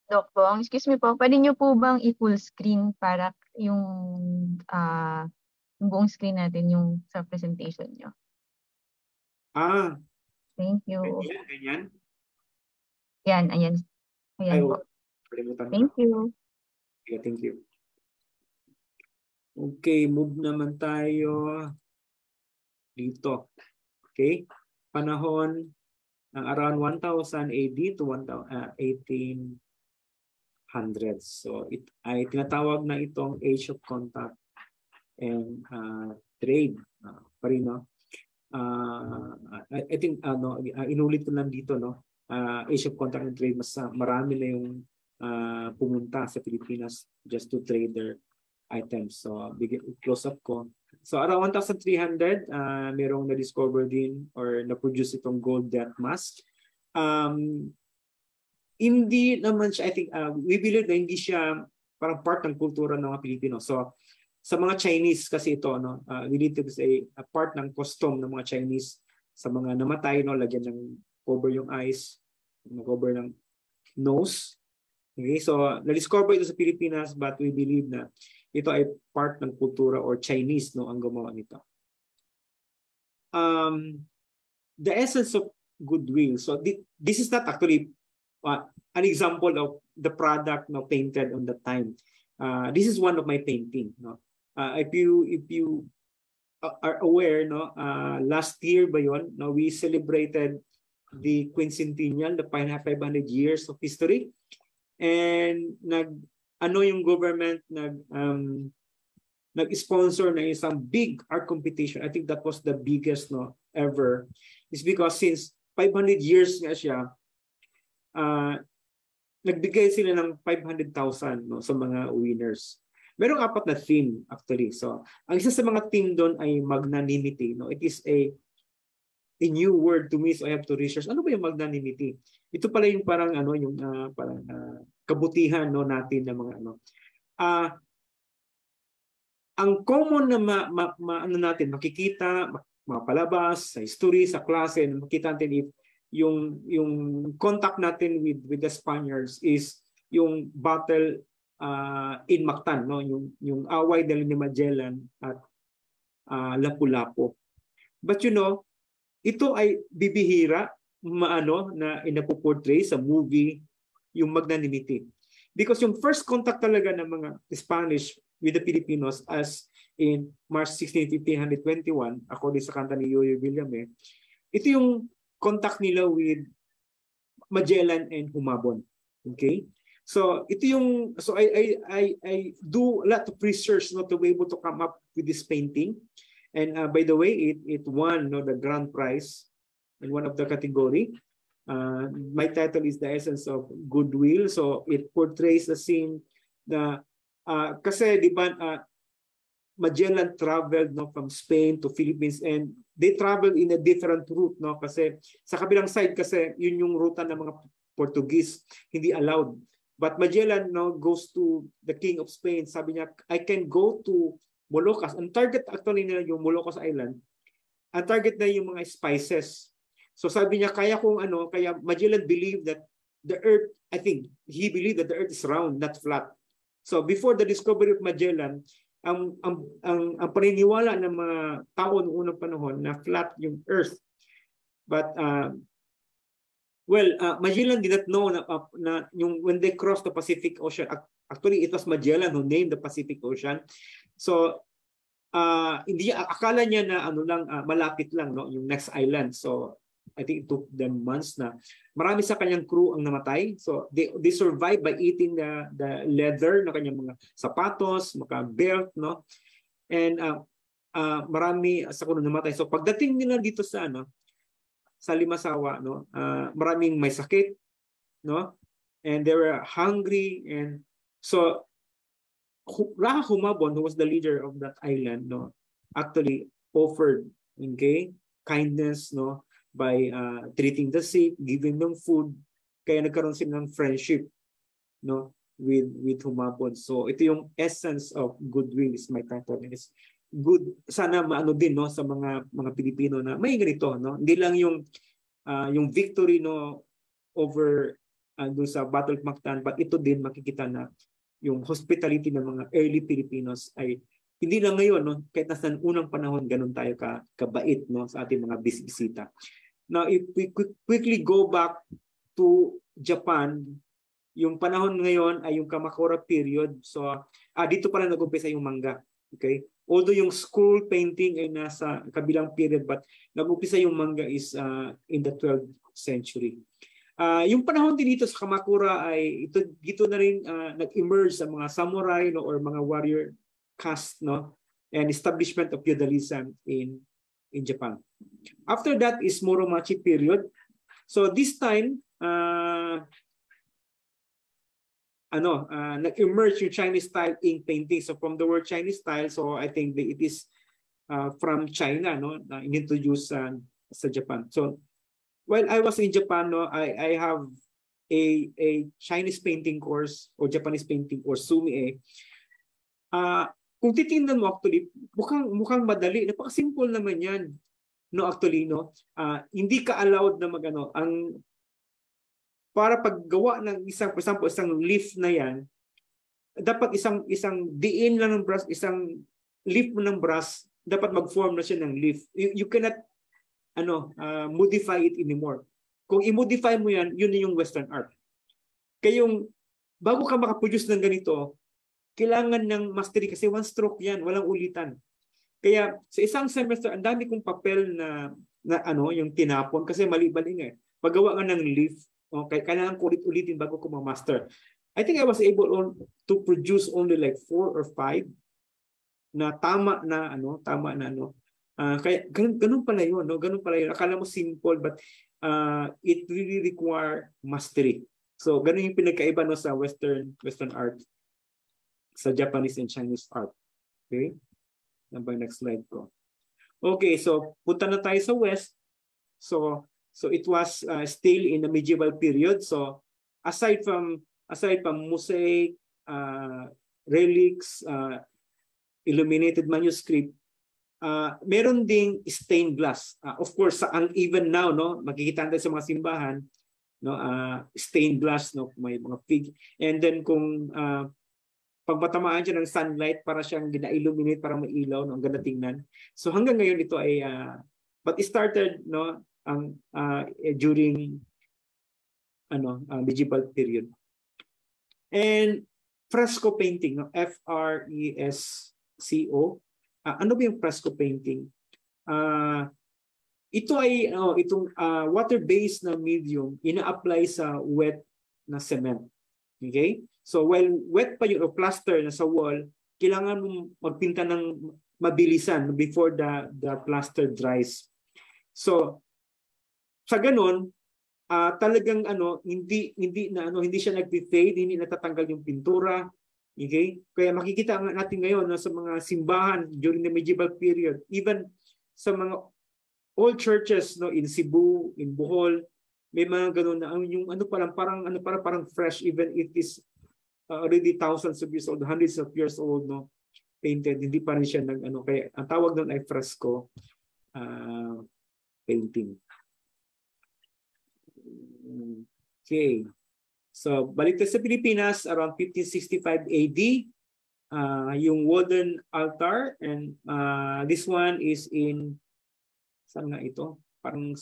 Dok Bong, excuse me po, pwede niyo po bang i-full screen para yung buong screen natin yung sa presentation niyo? Thank you. Ganyan? Yan, ayan. Ayan po. Thank you. Yeah, thank you. Okay, move naman tayo dito. Okay? Panahon ng around 1000 AD to 1800. So ay tinatawag na itong Age of Contact and Trade. Pa rin, no? I think inulit ko lang dito, no? Age of Contact and Trade, mas marami na yung pumunta sa Pilipinas just to trade their items. So close up ko. So around 1300, merong na-discover din or na-produce itong gold death mask. Hindi naman siya, I think, we believe na hindi siya parang part ng kultura ng mga Pilipino. So sa mga Chinese kasi ito, no, we need to say a part ng custom ng mga Chinese sa mga namatay, no, lagyan ng cover yung eyes, cover ng nose. Okay, so na-discover ito sa Pilipinas, but we believe na ito ay part ng kultura or Chinese, no, ang gumawa nito. The essence of goodwill. So this is not actually an example of the product, no, painted on the time. This is one of my painting, no. If you are aware, no, last year ba yon, no, we celebrated the quincentennial, the 500 years of history, and yung government nag-sponsor na isang big art competition. I think that was the biggest, no, ever. It's because since 500 years nga siya, nagbigay sila ng 500,000, no, sa mga winners. Merong apat na theme actually. So, ang isa sa mga theme doon ay magnanimity. No? It is a new word to me, so I have to research. Ano ba yung magnanimity? Ito pala yung parang ano, yung parang kabutihan no natin ng mga ano. Ang common na ano natin makikita, mapalabas sa history, sa klase, makita natin if yung contact natin with the Spaniards is yung battle in Mactan, no, yung away dahil ni Magellan at Lapu-Lapu. But you know, ito ay bibihira maano na inapoportray sa movie yung magnanimity. Because yung first contact talaga ng mga Spanish with the Filipinos as in March 16, 1521, according sa kanta ni Yoyo Villame, ito yung contact nila with Magellan and Humabon. Okay? So ito yung I do a lot of research not to be able to come up with this painting. And by the way, it won the grand prize in one of the category. My title is The Essence of Goodwill. So it portrays the scene na kasi di ba Magellan traveled from Spain to Philippines and they traveled in a different route kasi sa kabilang side kasi yun yung ruta ng mga Portuguese, hindi allowed. But Magellan goes to the King of Spain. Sabi niya, I can go to Moluccas. Ang target actually nila yung Moluccas Island. Ang target na yung mga spices. So sabi niya, kaya Magellan believed that the earth, I think, he believed that the earth is round, not flat. So before the discovery of Magellan, ang paniniwala ng mga tao noong unang panahon na flat yung earth. But Magellan did not know na yung when they crossed the Pacific Ocean, actually it was Magellan who named the Pacific Ocean. So hindi akala niya na malapit lang yung next island. So I think it took them months na marami sa kanyang crew ang namatay. So they survived by eating the leather na kanyang mga sapatos, mga belt, no. And marami sa kuno namatay. So pagdating nila dito sa sa Limasawa, no, maraming may sakit, no. And they were hungry, and so Raja Humabon, who was the leader of that island, no, actually offered kindness, no, by treating the sick, giving them food. Kaya nagkaroon sila ng friendship, no, with Humabon. So ito yung essence of goodwill is my title. It's good, sana maano din no sa mga Pilipino na may ganito, no. Hindi lang yung victory no over doon sa Battle of Mactan, but ito din makikita na yung hospitality ng mga early Filipinos ay hindi lang ngayon, no, kahit nasa unang panahon ganun tayo kabait no sa ating mga bisita. Now if we quickly go back to Japan, yung panahon ngayon ay yung Kamakura period. So dito pala nag-umpisa yung manga. Okay? Although yung school painting ay nasa kabilang period, but nag-umpisa yung manga is in the 12th century. Yung panahon din dito sa Kamakura ay dito na rin nag-emerge sa mga samurai no, or mga warrior caste, no, and establishment of feudalism in Japan. After that is Muromachi period. So this time nag-emerge yung Chinese style ink painting. So from the word Chinese style, so I think it is from China, no, introduced sa Japan. So while I was in Japan, no, I have a Chinese painting course or Japanese painting or sumi. Kung titingnan mo actually, mukhang madali, napaka-simple naman 'yan. No, actually, no. Hindi ka allowed na para paggawa ng for example, isang leaf na 'yan, dapat isang diin lang ng brush, isang leaf mo ng brush, dapat mag-form na siya ng leaf. You cannot modify it anymore. Kung i-modify mo yan, yun yung Western art. Kaya bago ka makaproduce ng ganito, kailangan ng mastery kasi one stroke yan, walang ulitan. Kaya sa isang semester, ang dami kong papel na yung tinapon kasi mali-mali Paggawa nga ng leaf, kailangan ko ulit-ulitin bago ko ma-master. I think I was able to produce only like 4 or 5 na tama na. Kaya ganun pala yun, no? Ganun pala yun. Akala mo simple, but it really require mastery. So ganun yung pinagkaiba no sa Western art. sa Japanese and Chinese art. Okay? Next slide ko. Okay, so punta na tayo sa West. So it was still in the medieval period. So aside from mosaic, relics, illuminated manuscript, meron ding stained glass. Of course, even now, no, makikita natin sa mga simbahan, no, stained glass, no, may mga fig. And then kung pag matamaan siya ng sunlight, para siyang gina-illuminate, para mailaw, no, ang ganda tingnan. So hanggang ngayon ito ay but it started, no, during medieval period. And fresco painting, no, F-R-E-S-C-O. Ano ba yung fresco painting? Ito ay itong water-based na medium ina-apply sa wet na cement. Okay? So while wet pa yung plaster na sa wall, kailangan mo magpinta ng mabilisan before the plaster dries. So sa ganun, talagang hindi siya nagfi-fade, hindi natatanggal yung pintura. Okay? Kaya makikita natin ngayon sa mga simbahan during the medieval period, even sa mga old churches, no, in Cebu, in Bohol, may mga ganun na yung parang fresh, even if it is already thousands of years old, hundreds of years old, no, painted, hindi pa rin siya kaya ang tawag doon ay fresco painting. Okay. So, balik tayo sa Pilipinas, around 1565 AD, yung wooden altar, and this one is in, saan nga ito? Parang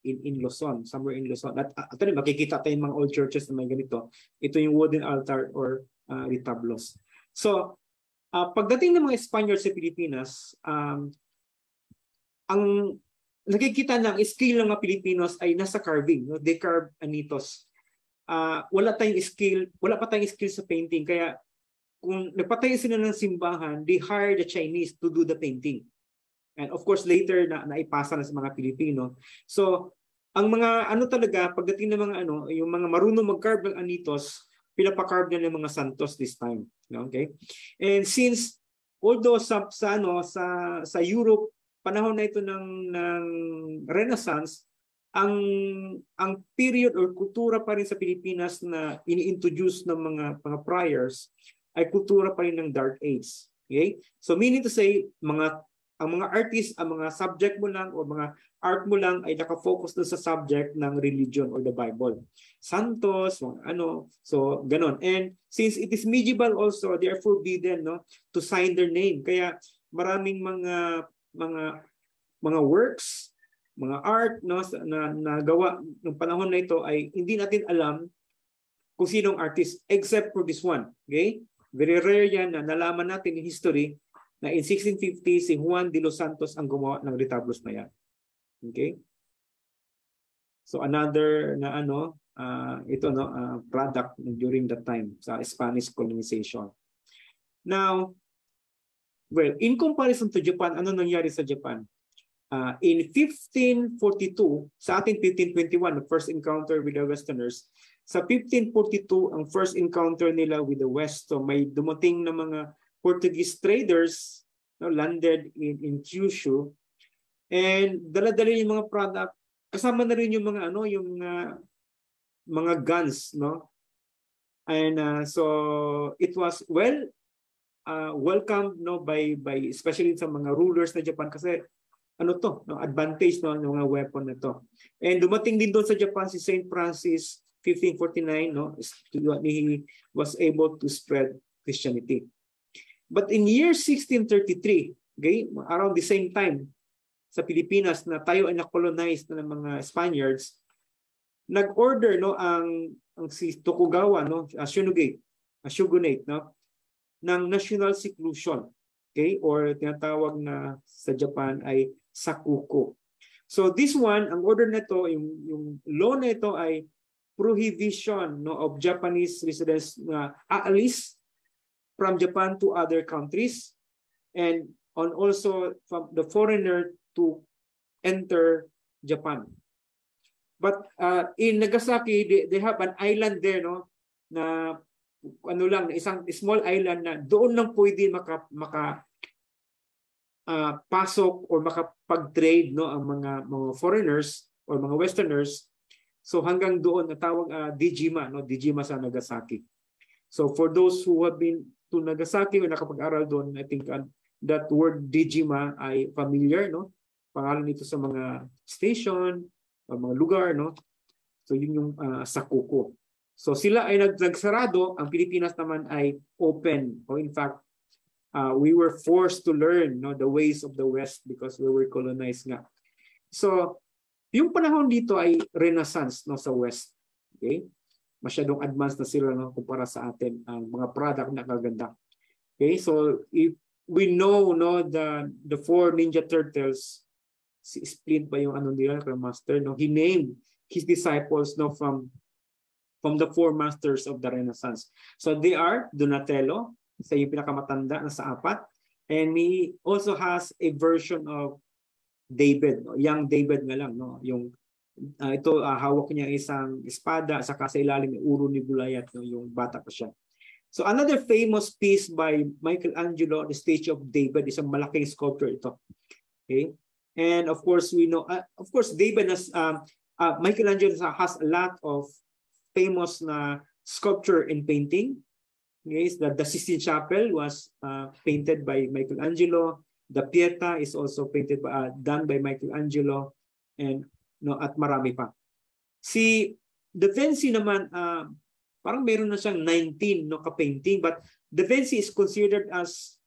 in Luzon, somewhere in Luzon. At actually, makikita tayo yung mga old churches na may ganito. Ito yung wooden altar or retablos. So, pagdating ng mga Espanyol sa Pilipinas, ang nakikita ng skill ng mga Pilipinos ay nasa carving. No? They carve anitos. Wala pa tayong skill sa painting, kaya kung nagpatayo sila ng simbahan, they hire the Chinese to do the painting. And of course later naipasa na sa mga Pilipino. So ang mga talaga pagdating ng mga yung mga marunong mag-carve ng anitos, pinapakarve na ng mga santos this time, okay? And since although sa Europe panahon na ito ng Renaissance, ang period or kultura pa rin sa Pilipinas na ini-introduce ng mga priors ay kultura pa rin ng Dark Age. Okay? So meaning to say, ang mga artists, ang mga subject mo lang o mga art mo lang ay nakafocus doon sa subject ng religion or the Bible. Santos, so ganon. And since it is medieval also, they are forbidden, no, to sign their name. Kaya maraming mga works, mga art, no, na gawa ng panahon na ito ay hindi natin alam kung sinong artist except for this one. Okay? Very rare yan na nalaman natin in history na in 1650 si Juan de los Santos ang gumawa ng retablos na yan. Okay? So another na product during that time sa Spanish colonization. Now, well, in comparison to Japan, ano nangyari sa Japan? In 1542, sa ating 1521, the first encounter with the Westerners, sa 1542, ang first encounter nila with the West, so may dumating na mga Portuguese traders, no, landed in Kyushu, and dala-dala yung mga product, kasama na rin yung mga mga guns, no? And so it was welcomed, no, by especially sa mga rulers na Japan, kasi advantage, no, ng mga weapon na to. And dumating din doon sa Japan si Saint Francis 1549, no, he was able to spread Christianity. But in year 1633, okay, around the same time sa Pilipinas na tayo ay na-colonize na ng mga Spaniards, nag-order, no, ang si Tokugawa, no, shogunate, no, ng national seclusion, okay, or tinatawag na sa Japan ay sakuko. So this one, ang order nito, yung law nito ay prohibition, no, of Japanese residents na aalis from Japan to other countries, and also from the foreigner to enter Japan. But in Nagasaki, they have an island there, no, na ano lang, isang small island na doon lang pwede pasok or makapag-trade, no, ang mga foreigners or mga westerners. So hanggang doon natawag Dejima, no, Dejima sa Nagasaki. So for those who have been to Nagasaki o nakapag-aral doon, I think that word Dejima ay familiar, no? Pangalan nito sa mga station, mga lugar, no? So yun yung Sakuko. So sila ay nagsarado, ang Pilipinas naman ay open. O in fact, we were forced to learn, no, the ways of the West because we were colonized nga. So yung panahon dito ay Renaissance, no, sa West. Okay? Masyadong advanced na sila, no, kumpara sa atin, ang mga product na kaganda. Okay? So if we know, no, the four Ninja Turtles, si Splint pa yung ano nila, master, no, he named his disciples, no, from the four masters of the Renaissance. So they are Donatello, sa yung pinakamatanda na sa apat, and he also has a version of David, no? Young David nga lang, no? Yung ito hawak niya isang espada, saka sa ilalim may uro ni Gulayat, no? Yung bata pa siya. So another famous piece by Michelangelo, the Statue of David, isang malaking sculpture ito. Okay, and of course we know, of course David has Michelangelo has a lot of famous na sculpture and painting. Yes, the Sistine Chapel was painted by Michelangelo. The Pieta is also painted done by Michelangelo, and no, at marami pa. Si Da Vinci naman, parang meron na siyang 19, no, ka-painting, but Da Vinci is considered as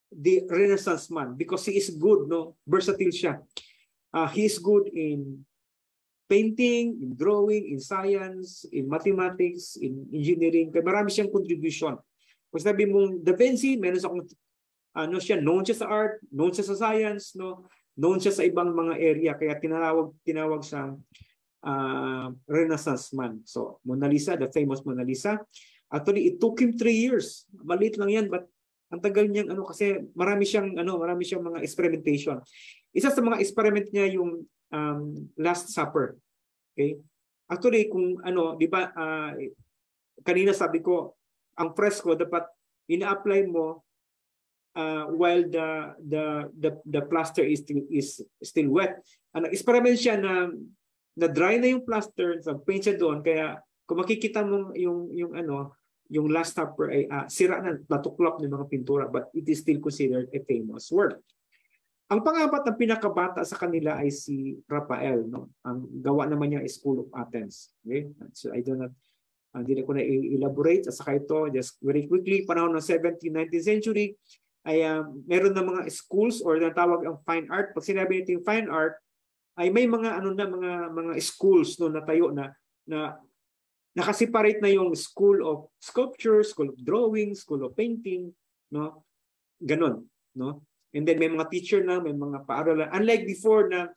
the Renaissance man because he is good, no, versatile siya. He is good in painting, in drawing, in science, in mathematics, in engineering. Kaya marami siyang contribution. Kung sabi mong Da Vinci, meron sa ano siya, known siya sa art, known siya sa science, no, known siya sa ibang mga area, kaya tinawag siyang Renaissance man. So Mona Lisa, the famous Mona Lisa, actually it took him 3 years. Maliit lang yan, but ang tagal niyang kasi marami siyang mga experimentation. Isa sa mga experiment niya yung Last Supper. Okay? Actually kung di ba kanina sabi ko ang fresco dapat ina-apply mo while the plaster is still wet. Experiment siya na dry na yung plaster, so paint siya doon, kaya kung makikita mo yung Last Supper ay sira na, natuklap ng mga pintura, but it is still considered a famous work. Ang pangapat na pinakabata sa kanila ay si Raphael, no? Ang gawa naman niya is School of Athens. Okay? So I do not, hindi ko na elaborate. Saka ito, just very quickly, panahon ng 17th, 19th century, ay meron na mga schools or natawag ang fine art. Pag sinabi natin fine art, ay may mga mga schools, no, natayo na nakaseparate na yung School of Sculpture, School of Drawing, School of Painting, no? Ganon, no? And then may mga teacher na, may mga paaralan. Unlike before na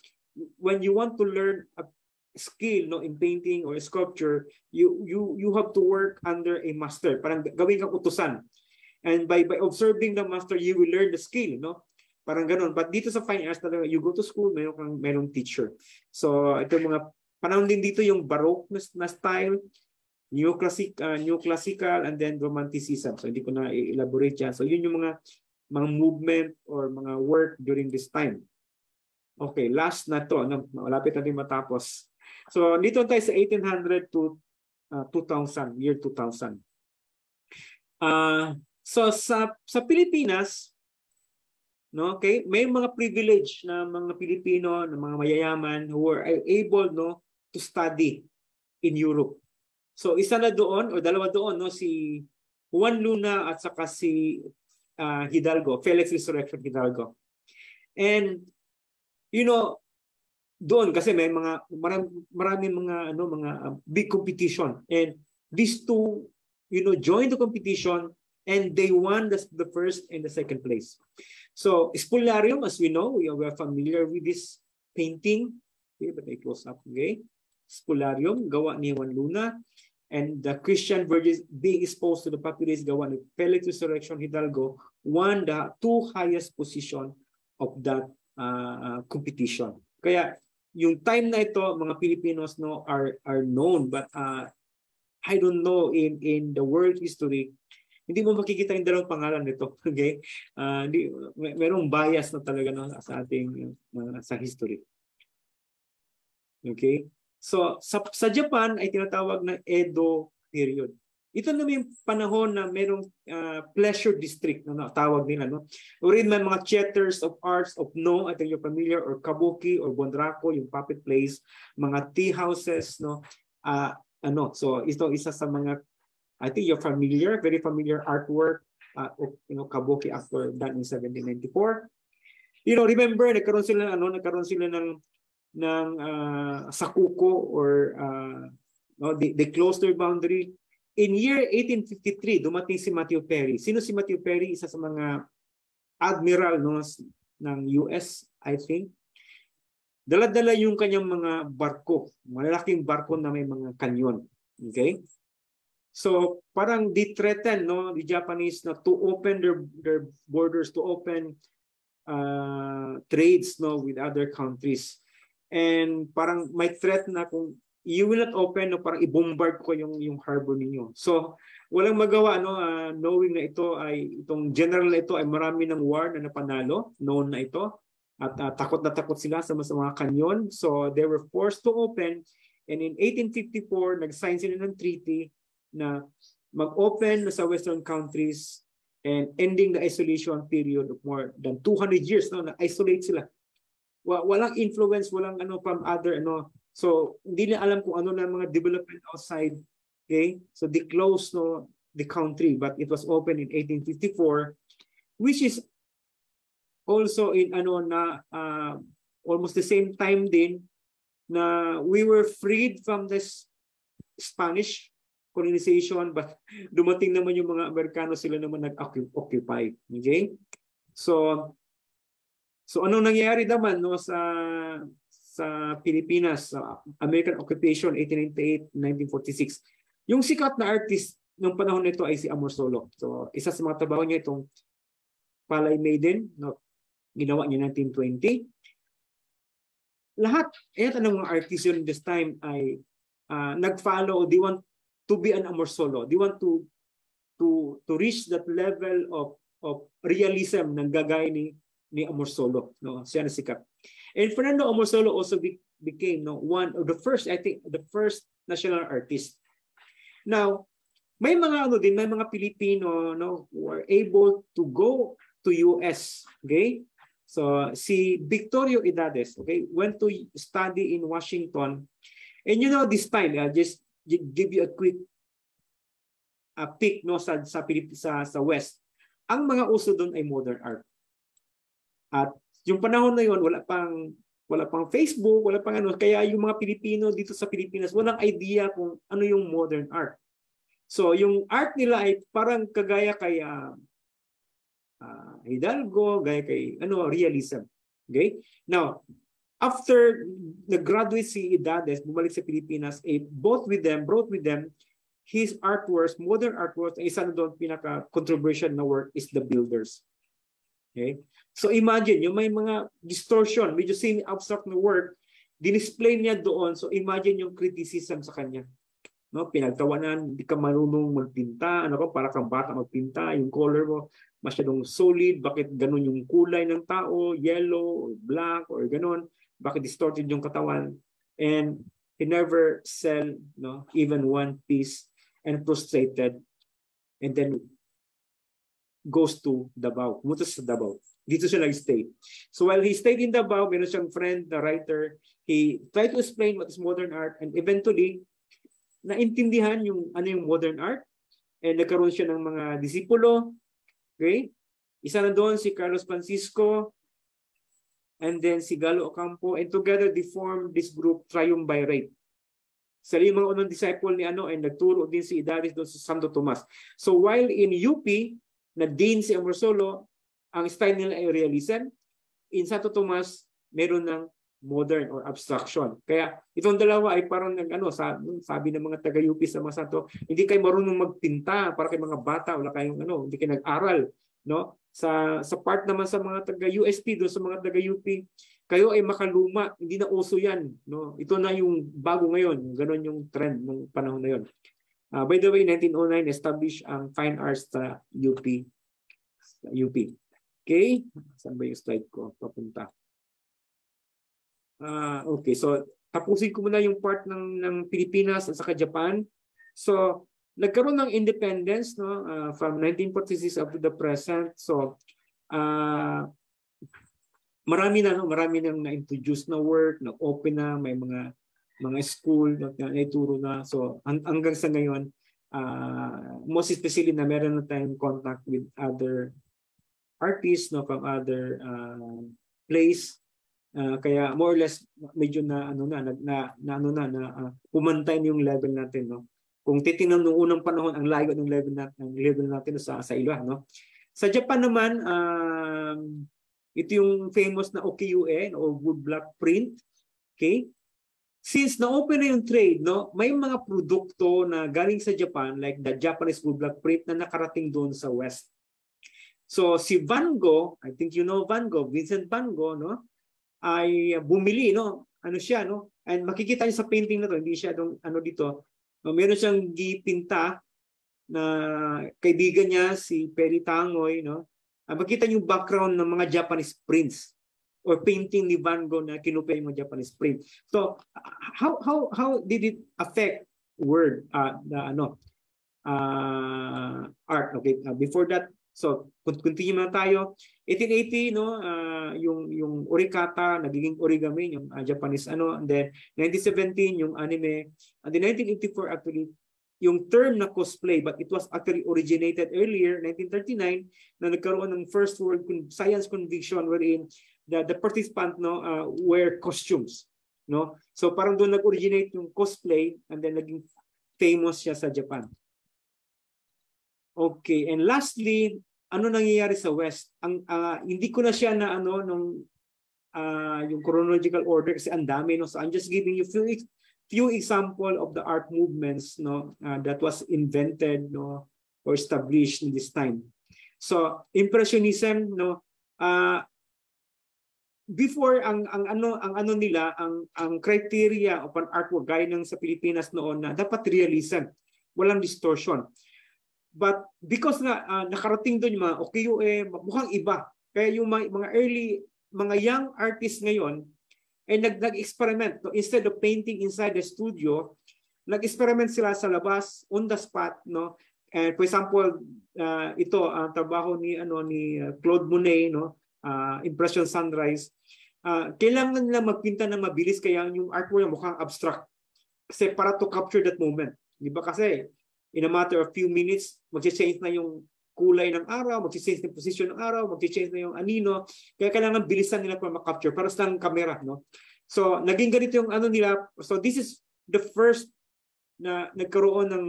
when you want to learn a skill, no, in painting or sculpture, you have to work under a master. Parang gawin kang utusan. And by observing the master, you will learn the skill, no? Parang ganon. But dito sa fine arts talaga, you go to school, mayroong teacher. So ito mga panahon din dito yung Baroque na style, neoclassical, and then Romanticism. So hindi ko na i-elaborate yan. So yun yung mga movement or mga work during this time. Okay, last na to. Malapit natin matapos. So dito tayo sa 1800 to 2000, year 2000. So sa Pilipinas, no, okay, may mga privilege na mga Pilipino, na mga mayayaman who are able, no, to study in Europe. So isa na doon o dalawa doon, no, si Juan Luna at saka si Hidalgo, Felix Resurrection Hidalgo. And doon kasi may maraming mga big competition, and these two joined the competition and they won the first and the second place. So Spolarium, as we know, we are familiar with this painting. Okay, but I close up. Okay, Spolarium, gawa ni Juan Luna. And the Christian Virgins being exposed to the populace, gawa ni Felix Resurrection Hidalgo, won the 2 highest position of that competition. Kaya yung time na ito, mga Filipinos, no, are known, but I don't know, in the world history, hindi mo makikita yung dalawang pangalan nito. Okay? Merong bias na talaga no, sa ating sa history. Okay? So sa Japan ay tinatawag na Edo period. Ito na yung panahon na merong pleasure district na tawag nila. No? Urin may mga theaters of arts of No, I think you're familiar, or kabuki or bondrako, yung puppet plays, mga tea houses. No? So ito isa sa mga, I think you're familiar, very familiar artwork of kabuki after that in 1794. Remember, nagkaroon sila ng sakuko or they closed their boundary. In year 1853, dumating si Matthew Perry. Sino si Matthew Perry? Isa sa mga admiral ng US, I think. Dala-dala yung kanyang mga barko, malalaking barko na may mga kanyon. Okay? So, parang they threaten the Japanese na to open their borders, to open trades with other countries. And parang may threat na kung you will not open, parang i-bombard ko yung harbor ninyo. So, walang magawa, knowing na itong general na ito ay marami ng war na napanalo, known na ito, at takot na takot sila sa mga kanyon. So, they were forced to open, and in 1854, nag-sign sila ng treaty na mag-open sa Western countries and ending the isolation period of more than 200 years, na-isolate sila. Walang influence, walang from other, So, hindi na alam kung ano na mga development outside. Okay? So, they closed the country, but it was open in 1854, which is also in almost the same time din na we were freed from this Spanish colonization, but dumating naman yung mga Amerikano, sila naman nag-occupy. Okay? So anong nangyari naman sa Pilipinas, American occupation 1898-1946. Yung sikat na artist ng panahon nito ay si Amor Solo. So isa sa mga trabaho niya itong Palay Maiden, ginawa niya 1920. Lahat ng mga artists yun this time ay nag-follow, they want to be an Amor Solo. They want to reach that level of realism ng gagay ni Amor Solo. Siya na sikat. And Fernando Amor Solo also became one of the first, I think, the first national artist. Now, may mga may mga Pilipino who are able to go to US. Okay? So si Victorio Idades, okay, went to study in Washington. And this time, I'll just give you a quick peek sa West. Ang mga uso doon ay modern art. At yung panahon na yon, wala pang Facebook, wala pang kaya yung mga Pilipino dito sa Pilipinas walang idea kung ano yung modern art. So yung art nila ay parang kagaya kay Hidalgo, gaya kay realism. Okay? Now, after nag-graduate si Idades, bumalik sa Pilipinas, brought with them his artworks, modern artworks. Isa na doon pinaka-controversial na work is The Builders. Okay? So imagine, yung may mga distortion, medyo semi-abstract na work, dinisplay niya doon. So imagine yung criticism sa kanya. Pinagtawanan, hindi ka marunong magpinta, para kang bata magpinta, yung color mo masyadong solid, bakit ganun yung kulay ng tao, yellow, or black, or ganun, bakit distorted yung katawan. And he never sell even one piece, and frustrated, and then goes to Davao, pumunta sa Davao. Dito siya nag-stay. So while he stayed in Davao, meron siyang friend, the writer, he tried to explain what is modern art, and eventually, naintindihan yung modern art, and nagkaroon siya ng mga disipulo. Okay? Isa na doon si Carlos Francisco, and then si Galo Ocampo, and together they formed this group, Triumvirate. Sila yung mga unang disciple ni and nagturo din si Idades doon sa Santo Tomas. So while in UP, na Dean si Amor Solo, ang style nila ay realism. In Santo Tomas, meron ng modern or abstraction. Kaya itong dalawa ay parang sabi ng mga taga-UP sa mga Santo, hindi kayo marunong magpinta para kay mga bata, wala kayong hindi kayo nag-aral. Sa part naman sa mga taga-USP, doon sa mga taga-UP, kayo ay makaluma, hindi na uso yan. Ito na yung bago ngayon, ganon yung trend ng panahon na yon. By the way, 1909 established ang fine arts sa UP. Okay? Saan ba yung slide ko? Papunta. Okay, so tapusin ko muna yung part ng Pilipinas at saka Japan. So, nagkaroon ng independence, no, from 1946 up to the present. So, marami nang na-introduce na work, na-open na, may mga school na naituro na. So, hanggang sa ngayon, most especially na meron na tayong contact with other artists, no, from other place. Kaya more or less medyo pumantay yung level natin, no. Kung titingnan nung unang panahon, ang layo ng level natin sa ilo, no. Sa Japan naman, ito yung famous na ukiyo-e o woodblock print. Okay? Since na-open na yung trade, no, may mga produkto na galing sa Japan like the Japanese woodblock print na nakarating doon sa West. So si Van Gogh, I think you know Van Gogh, Vincent Van Gogh, no, ay bumili, no, ano siya, no, and makikita niyo sa painting na to, hindi siya dong ano dito, no, meron siyang gipinta na kaibigan niya si Perry Tangoy, no. Makita niyo yung background ng mga Japanese prints or painting ni Van Gogh na kinopya yung mga Japanese print. So how did it affect art? Okay, before that, so continue na tayo. 1880, no, yung origata nagiging origami, yung Japanese ano, and then 1917 yung anime, and then 1984 actually yung term na cosplay, but it was actually originated earlier, 1939, na nagkaroon ng first world science convention wherein the participant, no, wear costumes, no. So parang doon nag-originate yung cosplay, and then naging famous siya sa Japan. Okay, and lastly, ano nangyayari sa West? Hindi ko na siya na ano nung yung chronological order kasi ang dami, no. So I'm just giving you few example of the art movements, no, that was invented, no, or established in this time. So Impressionism, no, before ang criteria of an artwork gaya ng sa Pilipinas noon na dapat realism, walang distortion. But because nga nakarating doon yung mga ukiyo-e, mukhang iba. Kaya yung mga young artists ngayon ay nag-experiment. No? Instead of painting inside the studio, nag-experiment sila sa labas, on the spot, no? And for example, ito ang trabaho ni Claude Monet, no? Impression Sunrise. Kailangan nila magpinta ng mabilis kaya yung artwork mukhang abstract. Kasi para to capture that moment. Di ba kasi in a matter of few minutes, mag-change na yung kulay ng araw, mag-change na yung position ng araw, mag-change na yung anino. Kaya kailangan bilisan nila para ma-capture. Para sa camera, no? So, naging ganito yung ano nila. So, this is the first na nagkaroon ng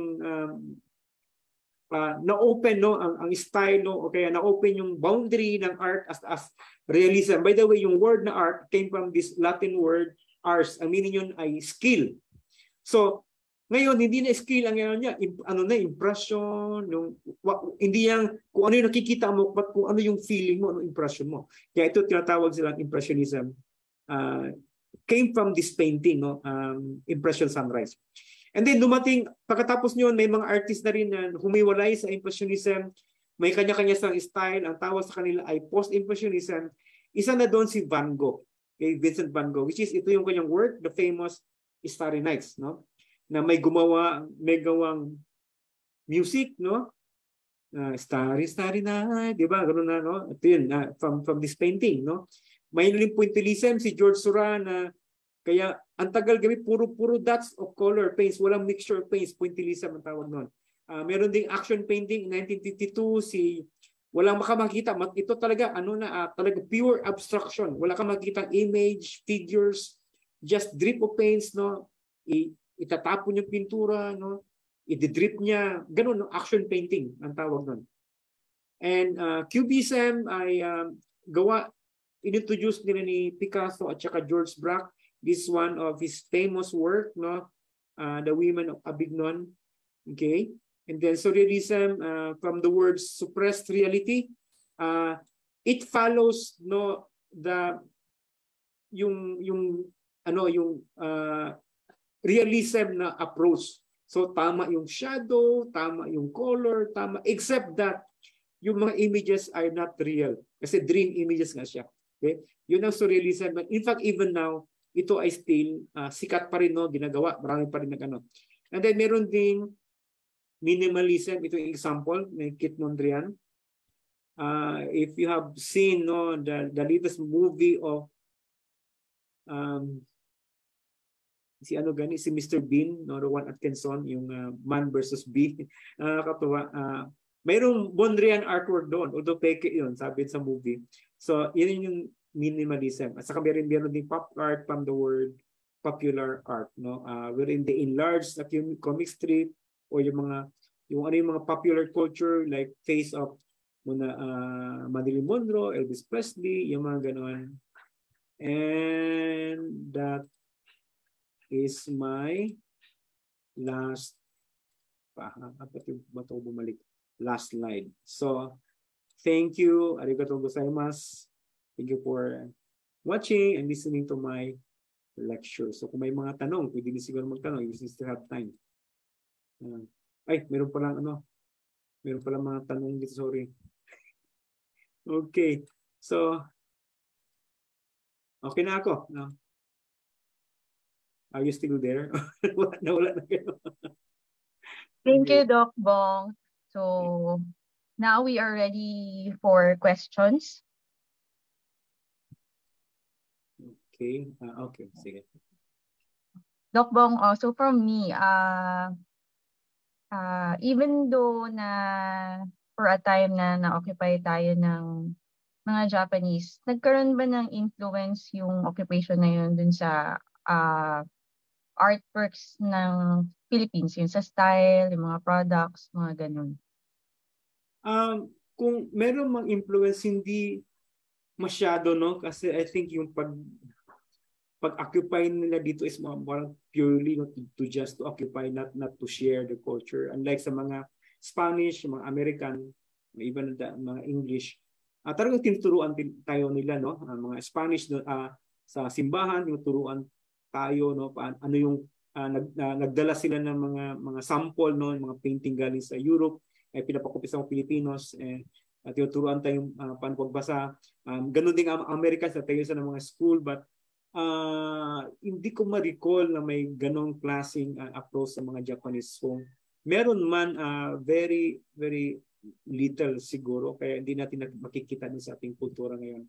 na-open, no, ang style, no, o kaya na-open yung boundary ng art as realism. By the way, yung word na art came from this Latin word, ars. Ang meaning yun ay skill. So, ngayon, hindi na skill ang niya, impression, hindi yang kung ano yung nakikita mo, but kung ano yung feeling mo, ano impression mo. Kaya ito tinatawag silang impressionism. Came from this painting, no, Impression Sunrise. And then dumating, pagkatapos nyo, may mga artist na rin na humiwalay sa impressionism, may kanya-kanya sa style, ang tawag sa kanila ay post-impressionism. Isa na doon si Van Gogh, okay, Vincent Van Gogh, which is ito yung kanyang work, the famous Starry Nights, no? Na may gawang music, no? Starry, Starry Night, di ba? Ganoon na, no? Ito yun, from this painting, no? May rin pointillism si George Seurat na kaya ang tagal gamit, puro dots of color paints, walang mixture of paints, pointillism ang tawag noon. Meron ding action painting in 1952, walang makamakita. Ito talaga, talaga pure abstraction. Wala kang makikita image, figures, just drip of paints, no? Itatapon yung pintura, no? I-drip niya, ganun, no? Action painting ang tawag nun. And Cubism ay inintroduce nila ni Picasso at saka George Braque. This is one of his famous work, no? The Women of Avignon. Okay? And then surrealism, from the word suppressed reality, it follows, no, yung realism na approach. So tama yung shadow, tama yung color, tama, except that yung mga images are not real. Kasi dream images nga siya. Okay? Yun ang surrealism. But in fact, even now, ito ay still sikat pa rin, no? Ginagawa. Marami pa rin nag-ano. And then meron ding minimalism. Ito yung example ni Kit Mondrian. If you have seen, no, the latest movie of si Mr. Bean, no, Rowan Atkinson, yung Man versus Bee. Nakakatuwa. Mayroong Mondrian artwork doon, although peke yun, sabi sa movie. So, yun yung minimalism. At saka meron din pop art from the word popular art, no? Wherein they enlarge the comic strip or yung mga popular culture like Face of Marilyn Monroe, Elvis Presley, yung mga ganoon. And that is my last last slide. So, thank you. Arigatou gozaimasu. Thank you for watching and listening to my lecture. So, kung may mga tanong, pwede din siguro magtanong. You still have time. Meron palang mga tanong dito. Sorry. Okay. So, okay na ako. No? Are you still there? Nawala na kayo. Thank you, Doc Bong. So now we are ready for questions. Okay. Okay. Sige. Doc Bong, also from me, even though na for a time na na-occupy tayo ng mga Japanese, nagkaroon ba ng influence yung occupation na yun dun sa artworks ng Philippines, yung sa style, yung mga products, mga ganun? Kung meron mang influence, hindi masyado, no? Kasi I think yung pag-occupy nila dito is more purely, no, to just to occupy, not to share the culture. Unlike sa mga Spanish, mga American, even mga English, talagang tinuturuan tayo nila, no? Mga Spanish, no, sa simbahan, tinuturuan tayo, no, ano yung nagdala sila ng mga sample, no, mga painting galing sa Europe, pinapakopya sa mga Pilipinos, tinuturuan tayong paano pagbasa. Ganun din ang Americans na tayo sa mga school, but hindi ko ma-recall na may ganong klaseng approach sa mga Japanese. So, meron man very, very little siguro, kaya hindi natin makikita din sa ating kultura ngayon.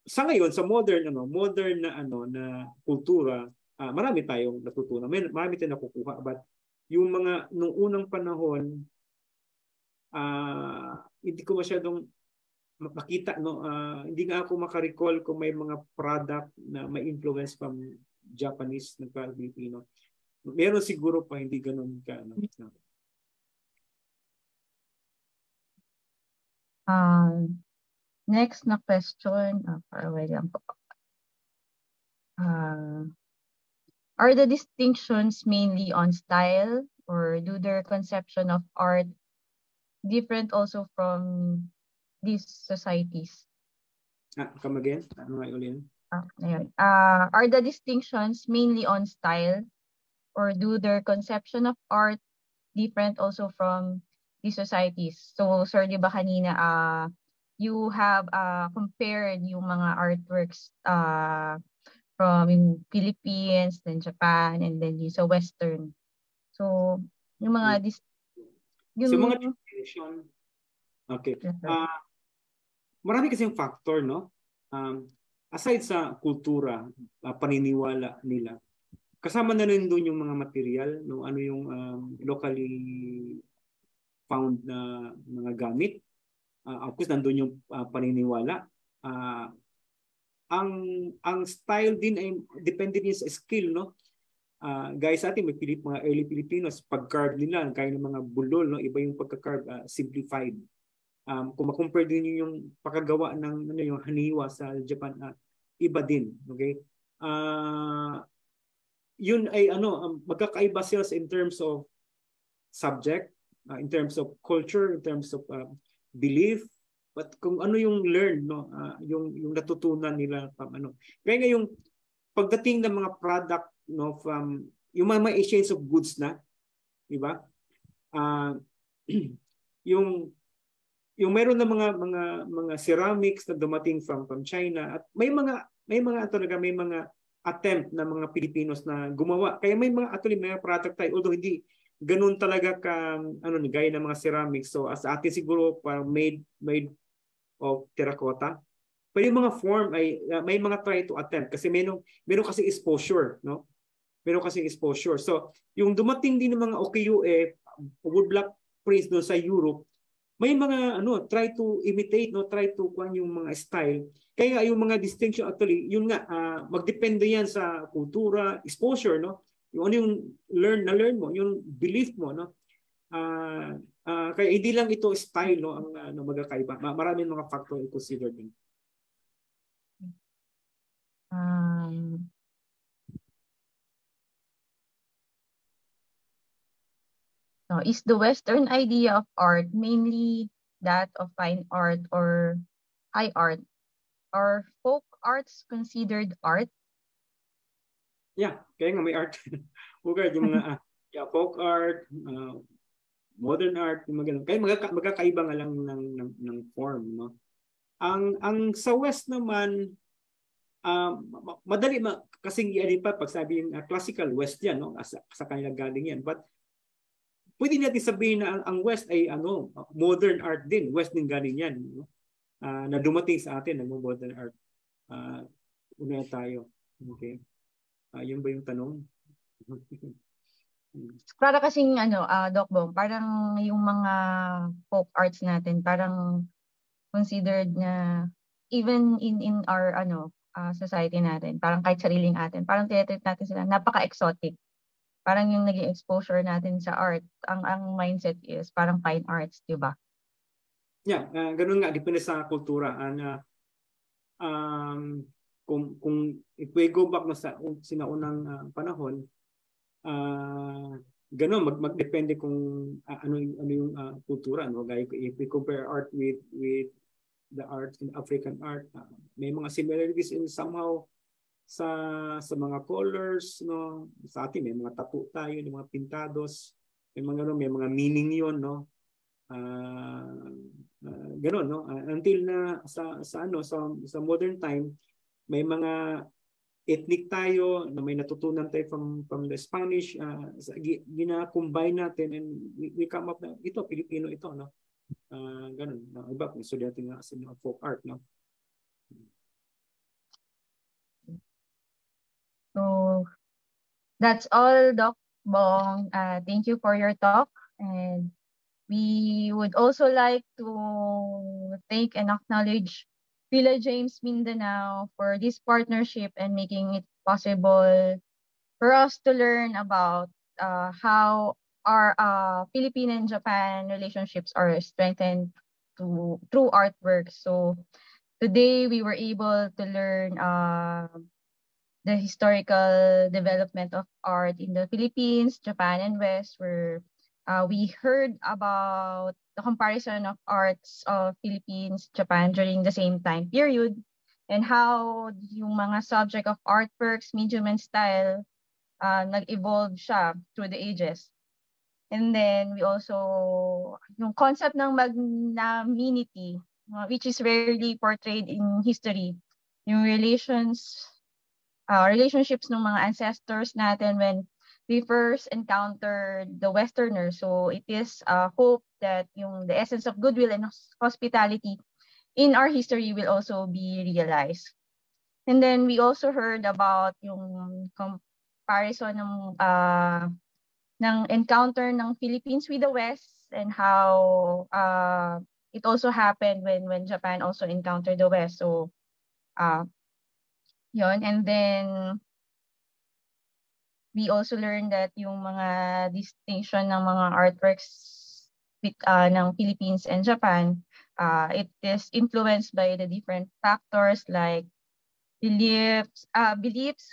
Sa ngayon, sa modern na kultura, marami tayong natutunan. Marami tayong nakukuha. But yung mga nung unang panahon, hindi ko masyadong makita, no? Hindi nga ako makarecall kung may mga product na may influence from Japanese na Filipino. Meron siguro pa, hindi ganun ka. No? Next na question, are the distinctions mainly on style, or do their conception of art different also from these societies? Come again? Ano nga ulit? Are the distinctions mainly on style, or do their conception of art different also from these societies? So, sir, di ba kanina, you have compared yung mga artworks from Philippines, then Japan, and then yung sa Western. So, yung mga mga distinction. Okay. Marami kasing factor, no? Aside sa kultura, paniniwala nila, kasama na rin doon yung mga material, no? Ano yung locally found na mga gamit. Of course, nandun yung paniniwala. Ang style din ay depende din sa skill, no? Guys, sa atin, mga early Filipinos, pag-carve nila, kaya ng mga bulol, no? Iba yung pagka-carve, simplified. Kung ma-compare din yung pagkagawa ng yung haniwa sa Japan, iba din. Okay? Yun ay magkakaiba sila in terms of subject, in terms of culture, in terms of belief, but kung ano yung learn, no, yung natutunan nila kaya nga yung pagdating ng mga product, no, from yung mga exchange of goods na di ba? Yung meron na mga ceramics na dumating from China, at may mga talaga, may mga attempt na mga Pilipinos na gumawa. Kaya may mga may product tayo, although hindi ganun talaga ka gaya ng mga ceramics. So as atin siguro parang made of terracotta. Pero yung mga form ay may mga try to attempt kasi meron kasi exposure, no? Meron kasi exposure. So yung dumating din ng mga ukiyo-e woodblock prints doon sa Europe, may mga try to imitate, no, try to kuan yung mga style. Kaya yung mga distinction actually, yun nga magdepende yan sa kultura, exposure, no. Yung yung learn mo, yung belief mo, no. Kaya hindi lang ito style, no, ang magkakaiba. Maraming mga factor i consider din. So is the Western idea of art mainly that of fine art or high art? Are folk arts considered art? Yeah, kaya nga may art. Yung mga folk art, modern art, yung mga ganun. Kaya magkakaiba nga lang ng form, no. Ang sa West naman, madali kasing pa pag sabi yung classical West yan, no, sa kanila galing yan. But pwede natin sabihin na ang West ay modern art din, West din galing yan, no? Na dumating sa atin ng modern art. Una tayo. Okay. Yun ba yung tanong? Para kasing Doc Bong, parang yung mga folk arts natin parang considered na even in our society natin, parang kahit sariling atin, parang tinetreat natin sila napaka-exotic. Parang yung naging exposure natin sa art, ang mindset is parang fine arts, di ba? Yeah, ganun nga, depende sa kultura. Kung if we go back sa sinaunang panahon, ganun, magdepende kung ano yung kultura, no? If we compare art with the art in African art, may mga similarities in somehow sa mga colors, no. Sa atin may mga tattoo tayo, may mga pintados, may mga meaning yon, no. Ganun, no. Until na sa modern time may mga ethnic tayo na may natutunan tayo from the Spanish, gina-combine natin and we come up na ito Pilipino ito, no. Ganun, no. Iba kung estudyante nga sa folk art, no. So that's all, Doc Bong. Thank you for your talk, and we would also like to thank and acknowledge Villa James Mindanao for this partnership and making it possible for us to learn about how our Philippine and Japan relationships are strengthened through artwork. So today we were able to learn the historical development of art in the Philippines, Japan, and West, where we heard about the comparison of arts of Philippines, Japan during the same time period, and how yung mga subject of artworks, medium, and style nag-evolve siya through the ages. And then we also, yung concept ng magnanimity, which is rarely portrayed in history, yung relationships ng mga ancestors natin when we first encountered the Westerners. So it is hope that the essence of goodwill and hospitality in our history will also be realized. And then we also heard about yung comparison ng encounter ng Philippines with the West and how it also happened when Japan also encountered the West. So yun, and then we also learned that yung mga distinction ng mga artworks ng Philippines and Japan, it is influenced by the different factors like beliefs,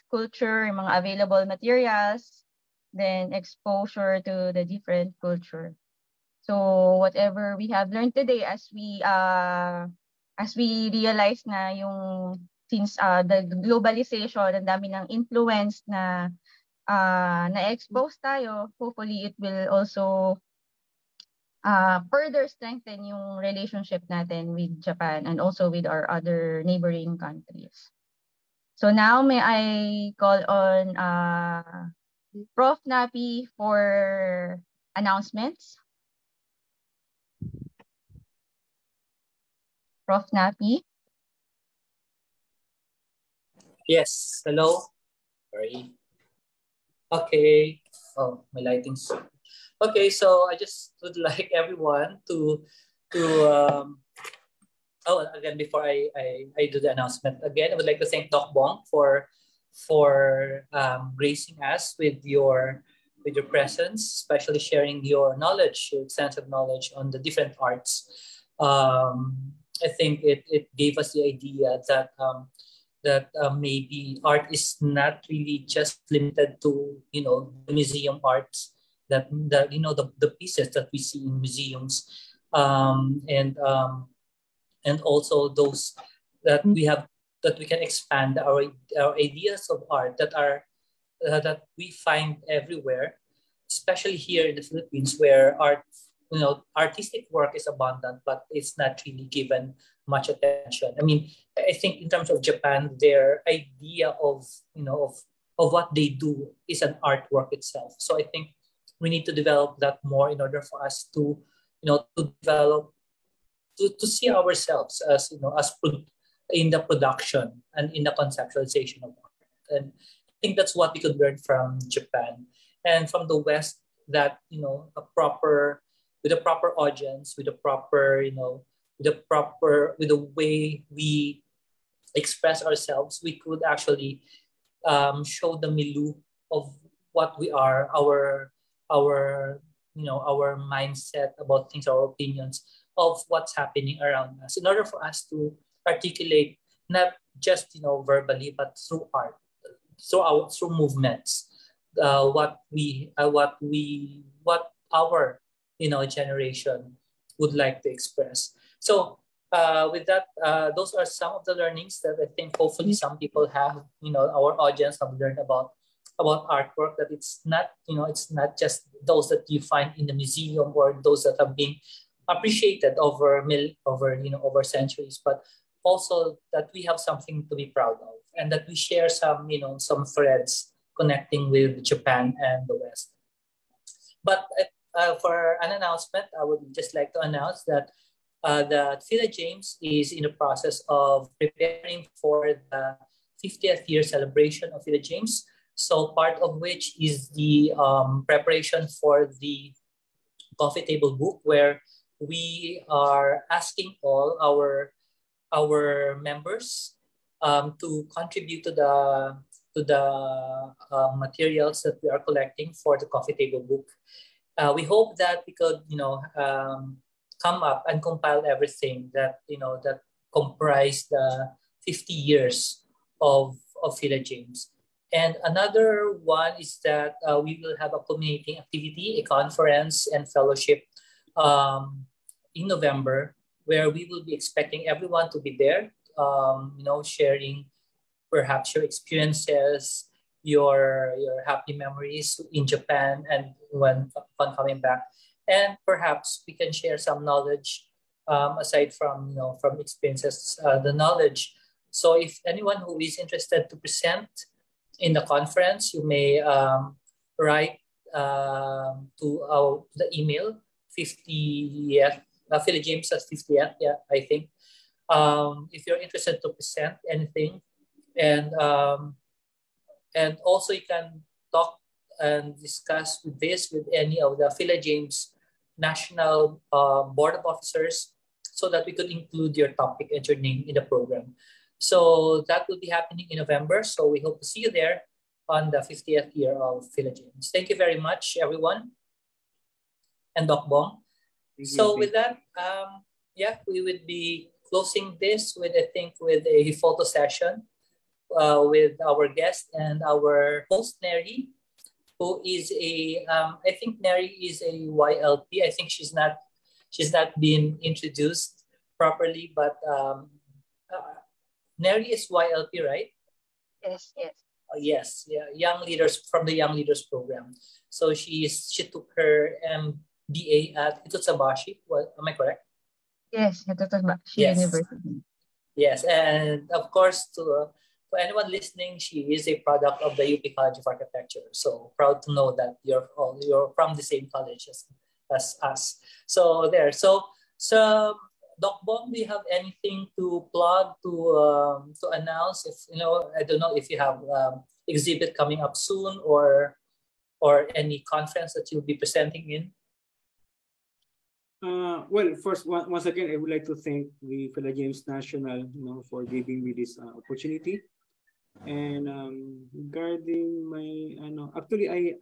culture, yung mga available materials, then exposure to the different culture. So whatever we have learned today, as we realize na yung since the globalization, ang dami ng influence na na-expose tayo, hopefully it will also further strengthen yung relationship natin with Japan and also with our other neighboring countries. So now may I call on Prof. Napi for announcements. Prof. Napi? Yes, hello. Sorry. Okay. Oh, my lighting's... Okay, so I just would like everyone to again, before I do the announcement, again, I would like to thank Doc Bong for gracing us with your presence, especially sharing your knowledge, your extensive knowledge on the different arts. I think it gave us the idea that maybe art is not really just limited to the museum arts, that the pieces that we see in museums, and also those that we have, that we can expand our ideas of art that are that we find everywhere, especially here in the Philippines, where artistic work is abundant, but it's not really given much attention. I mean, I think in terms of Japan, their idea of what they do is an artwork itself. So I think we need to develop that more in order for us to develop, to see ourselves as in the production and in the conceptualization of art. And I think that's what we could learn from Japan and from the West, that with a proper audience, with the way we express ourselves, we could actually show the milieu of what we are, our mindset about things, our opinions of what's happening around us, in order for us to articulate, not just verbally, but through art, through movements, what our generation would like to express. So with that, those are some of the learnings that I think hopefully some people have, our audience have learned about artwork, that it's not just those that you find in the museum or those that have been appreciated over centuries, but also that we have something to be proud of, and that we share some threads connecting with Japan and the West. But for an announcement, I would just like to announce that the Philia James is in the process of preparing for the 50th year celebration of Philia James. So part of which is the preparation for the coffee table book, where we are asking all our members to contribute to the materials that we are collecting for the coffee table book. We hope that we could come up and compile everything that that comprise the 50 years of Philia James. And another one is that we will have a community activity, a conference and fellowship in November, where we will be expecting everyone to be there, sharing perhaps your experiences, your happy memories in Japan and when coming back. And perhaps we can share some knowledge aside from experiences, the knowledge. So if anyone who is interested to present in the conference, you may write to the email 50th, Philia James at 50th, yeah, I think. If you're interested to present anything, and also you can talk and discuss with any of the Philia James National Board of Officers, so that we could include your topic and your name in the program. So that will be happening in November. So we hope to see you there on the 50th year of Philia James. Thank you very much, everyone. And Doc Bong. So with that, we would be closing this with, I think, with a photo session with our guest and our host, Neri, who is I think Neri is a YLP. I think she's not been introduced properly, but Neri is YLP, right? Yes. Yes, yeah, young leaders from the Young Leaders Program. So she took her MBA at Hitotsubashi. Well, am I correct? Yes, Hitotsubashi Yes. University. Yes, and of course, to anyone listening, she is a product of the UP College of Architecture. So proud to know that you're from the same college as us. So there. So Doc Bong, do you have anything to plug to announce? If I don't know if you have exhibit coming up soon or any conference that you'll be presenting in. Well, first, once again, I would like to thank the Philia James National, for giving me this opportunity. And regarding my, actually, I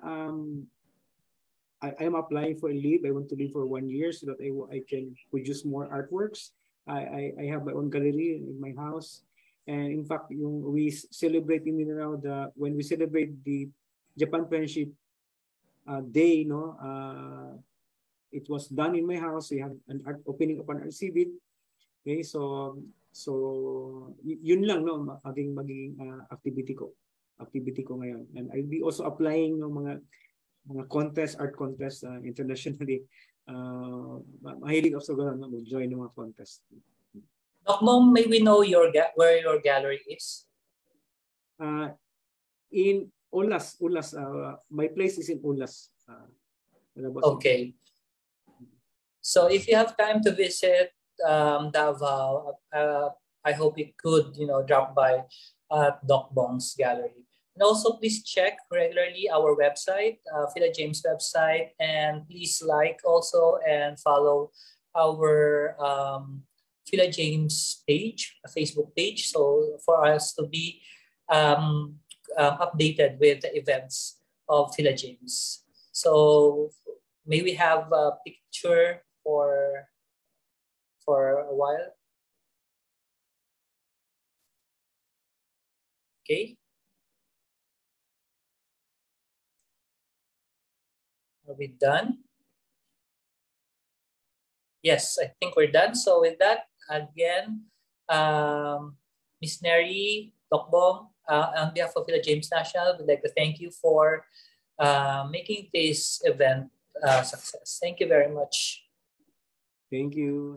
am applying for a leave. I want to leave for 1 year so that I can produce more artworks. I have my own gallery in my house, and in fact, we celebrate in Mindanao when we celebrate the Japan Friendship Day, it was done in my house. We have an art opening of an art exhibit. Okay, so yun lang magiging activity ko ngayon. And I'll be also applying mga art contest internationally. Mahilig ako sa ganun, mag-join ng mga contest. Doc Bong, may we know where your gallery is? In Ulas. My place is in Ulas. Okay. So if you have time to visit Davao, I hope you could, drop by Doc Bong's gallery. And also please check regularly our website, Philia James website, and please like also and follow our Philia James page, a Facebook page, so for us to be updated with the events of Philia James. So may we have a picture for a while? Okay. Are we done? Yes, I think we're done. So with that, again, Ms. Neri, Doc Bong, on behalf of Philia James National, we'd like to thank you for making this event success. Thank you very much. Thank you.